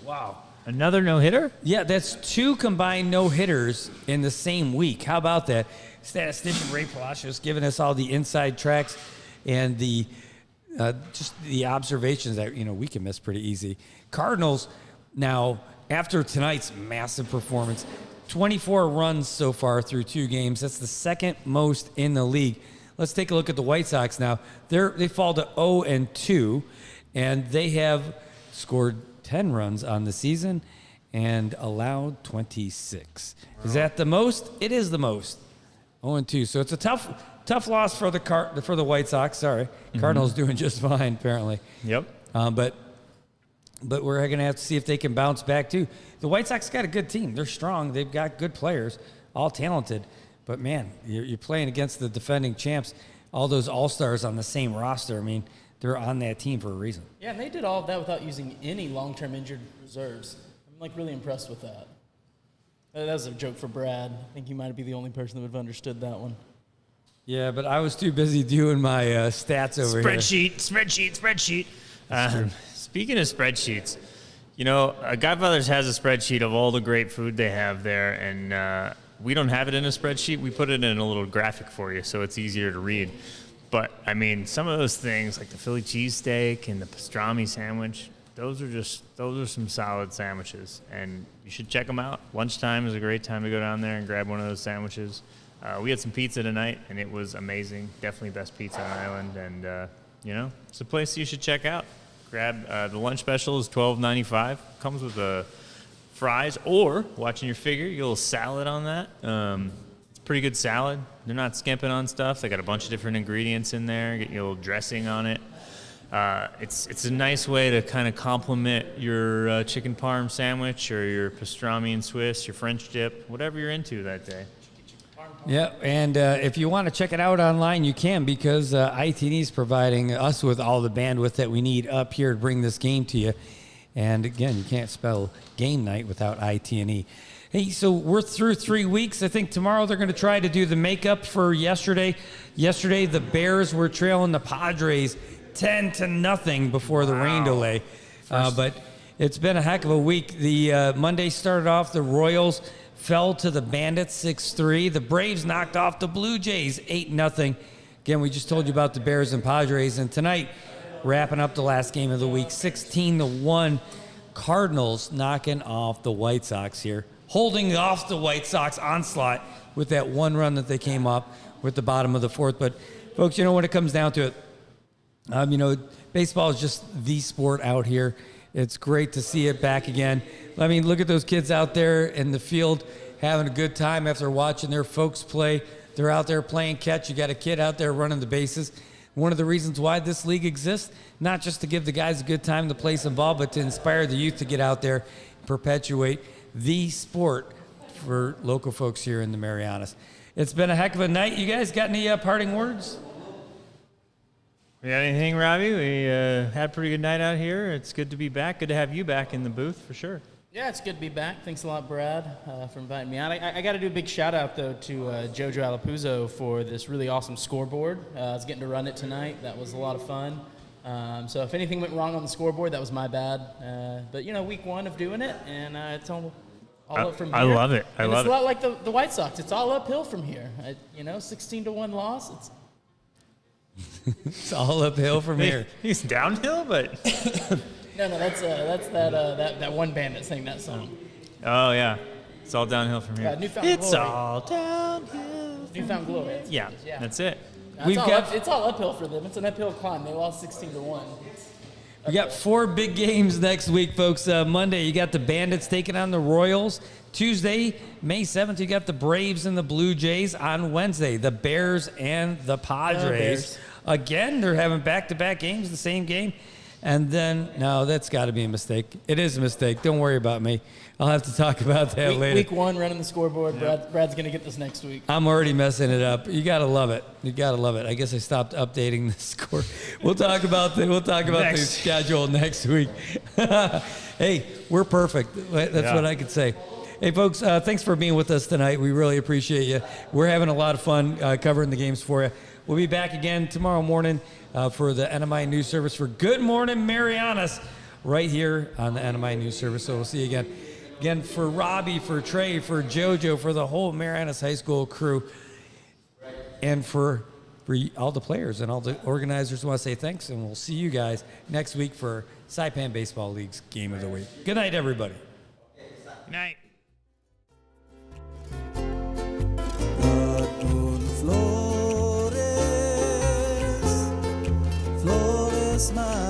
Wow. Another no-hitter? Yeah, that's 2 combined no-hitters in the same week. How about that? Statistician Ray Palacios giving us all the inside tracks and the just the observations that we can miss pretty easy. Cardinals now, after tonight's massive performance, 24 runs so far through 2 games. That's the second most in the league. Let's take a look at the White Sox now. They fall to 0-2, and they have scored 10 runs on the season and allowed 26. Wow. Is that the most? It is the most. 0-2. So it's a tough loss for the White Sox. Sorry, Cardinals doing just fine apparently. Yep. But we're going to have to see if they can bounce back too. The White Sox got a good team. They're strong. They've got good players, all talented. But man, you're playing against the defending champs. All those all-stars on the same roster. I mean, they're on that team for a reason. Yeah, and they did all of that without using any long-term injured reserves. I'm really impressed with that. That was a joke for Brad. I think he might be the only person that would have understood that one. Yeah, but I was too busy doing my stats over here. Spreadsheet. Speaking of spreadsheets, Godfather's has a spreadsheet of all the great food they have there, and we don't have it in a spreadsheet. We put it in a little graphic for you so it's easier to read. But, some of those things, like the Philly cheesesteak and the pastrami sandwich, those are some solid sandwiches, and you should check them out. Lunchtime is a great time to go down there and grab one of those sandwiches. We had some pizza tonight, and it was amazing. Definitely best pizza on the island, and, it's a place you should check out. Grab the lunch special is $12.95. Comes with fries, or, watching your figure, you get a little salad on that. It's a pretty good salad. They're not skimping on stuff. They got a bunch of different ingredients in there. Get you a little dressing on it. It's a nice way to kind of complement your chicken parm sandwich or your pastrami and Swiss, your French dip, whatever you're into that day. Yeah, and if you want to check it out online, you can, because ITN is providing us with all the bandwidth that we need up here to bring this game to you. And again, you can't spell game night without ITN. Hey, so we're through 3 weeks. I think tomorrow they're going to try to do the makeup for yesterday. Yesterday, the Bears were trailing the Padres 10-0 before the rain delay. But it's been a heck of a week. The Monday started off, the Royals fell to the Bandits 6-3. The Braves knocked off the Blue Jays 8-0. Again, we just told you about the Bears and Padres. And tonight, wrapping up the last game of the week, 16-1. Cardinals knocking off the White Sox here, holding off the White Sox onslaught with that one run that they came up with the bottom of the fourth. But folks, when it comes down to it, baseball is just the sport out here. It's great to see it back again. Look at those kids out there in the field having a good time after watching their folks play. They're out there playing catch. You got a kid out there running the bases. One of the reasons why this league exists, not just to give the guys a good time to play some ball, but to inspire the youth to get out there and perpetuate the sport for local folks here in the Marianas. It's been a heck of a night. You guys got any parting words? We got anything, Robbie? We had a pretty good night out here. It's good to be back. Good to have you back in the booth for sure. Yeah, it's good to be back. Thanks a lot, Brad, for inviting me on. I got to do a big shout out though to Jojo Alapuzzo for this really awesome scoreboard. I was getting to run it tonight. That was a lot of fun. So if anything went wrong on the scoreboard, that was my bad. But week one of doing it, and it's all up from here. I love it. I love it. It's a lot like the White Sox. It's all uphill from here. 16-1 loss. It's all uphill from here. He's downhill, but No, that's that one band that sang that song. Oh yeah, it's all downhill from here. Newfound it's Glory. all downhill. Newfound Glory. Yeah, that's it. It's all uphill for them. It's an uphill climb. They lost 16-1. We got 4 big games next week, folks. Monday, you got the Bandits taking on the Royals. Tuesday, May 7th, you got the Braves and the Blue Jays. On Wednesday, the Bears and the Padres. Again, they're having back-to-back games, the same game. And then, no, that's got to be a mistake. It is a mistake. Don't worry about me. I'll have to talk about that later. Week 1, running the scoreboard. Brad's going to get this next week. I'm already messing it up. You got to love it. You got to love it. I guess I stopped updating the score. We'll talk about the schedule next week. Hey, we're perfect. That's what I could say. Hey, folks, thanks for being with us tonight. We really appreciate you. We're having a lot of fun covering the games for you. We'll be back again tomorrow morning for the NMI News Service for Good Morning Marianas right here on the NMI News Service. So we'll see you again. Again, for Robbie, for Trey, for JoJo, for the whole Marianas High School crew, and for all the players and all the organizers, I want to say thanks, and we'll see you guys next week for SAIPAN Baseball League's Game of the Week. Good night, everybody. Good night. Flores, my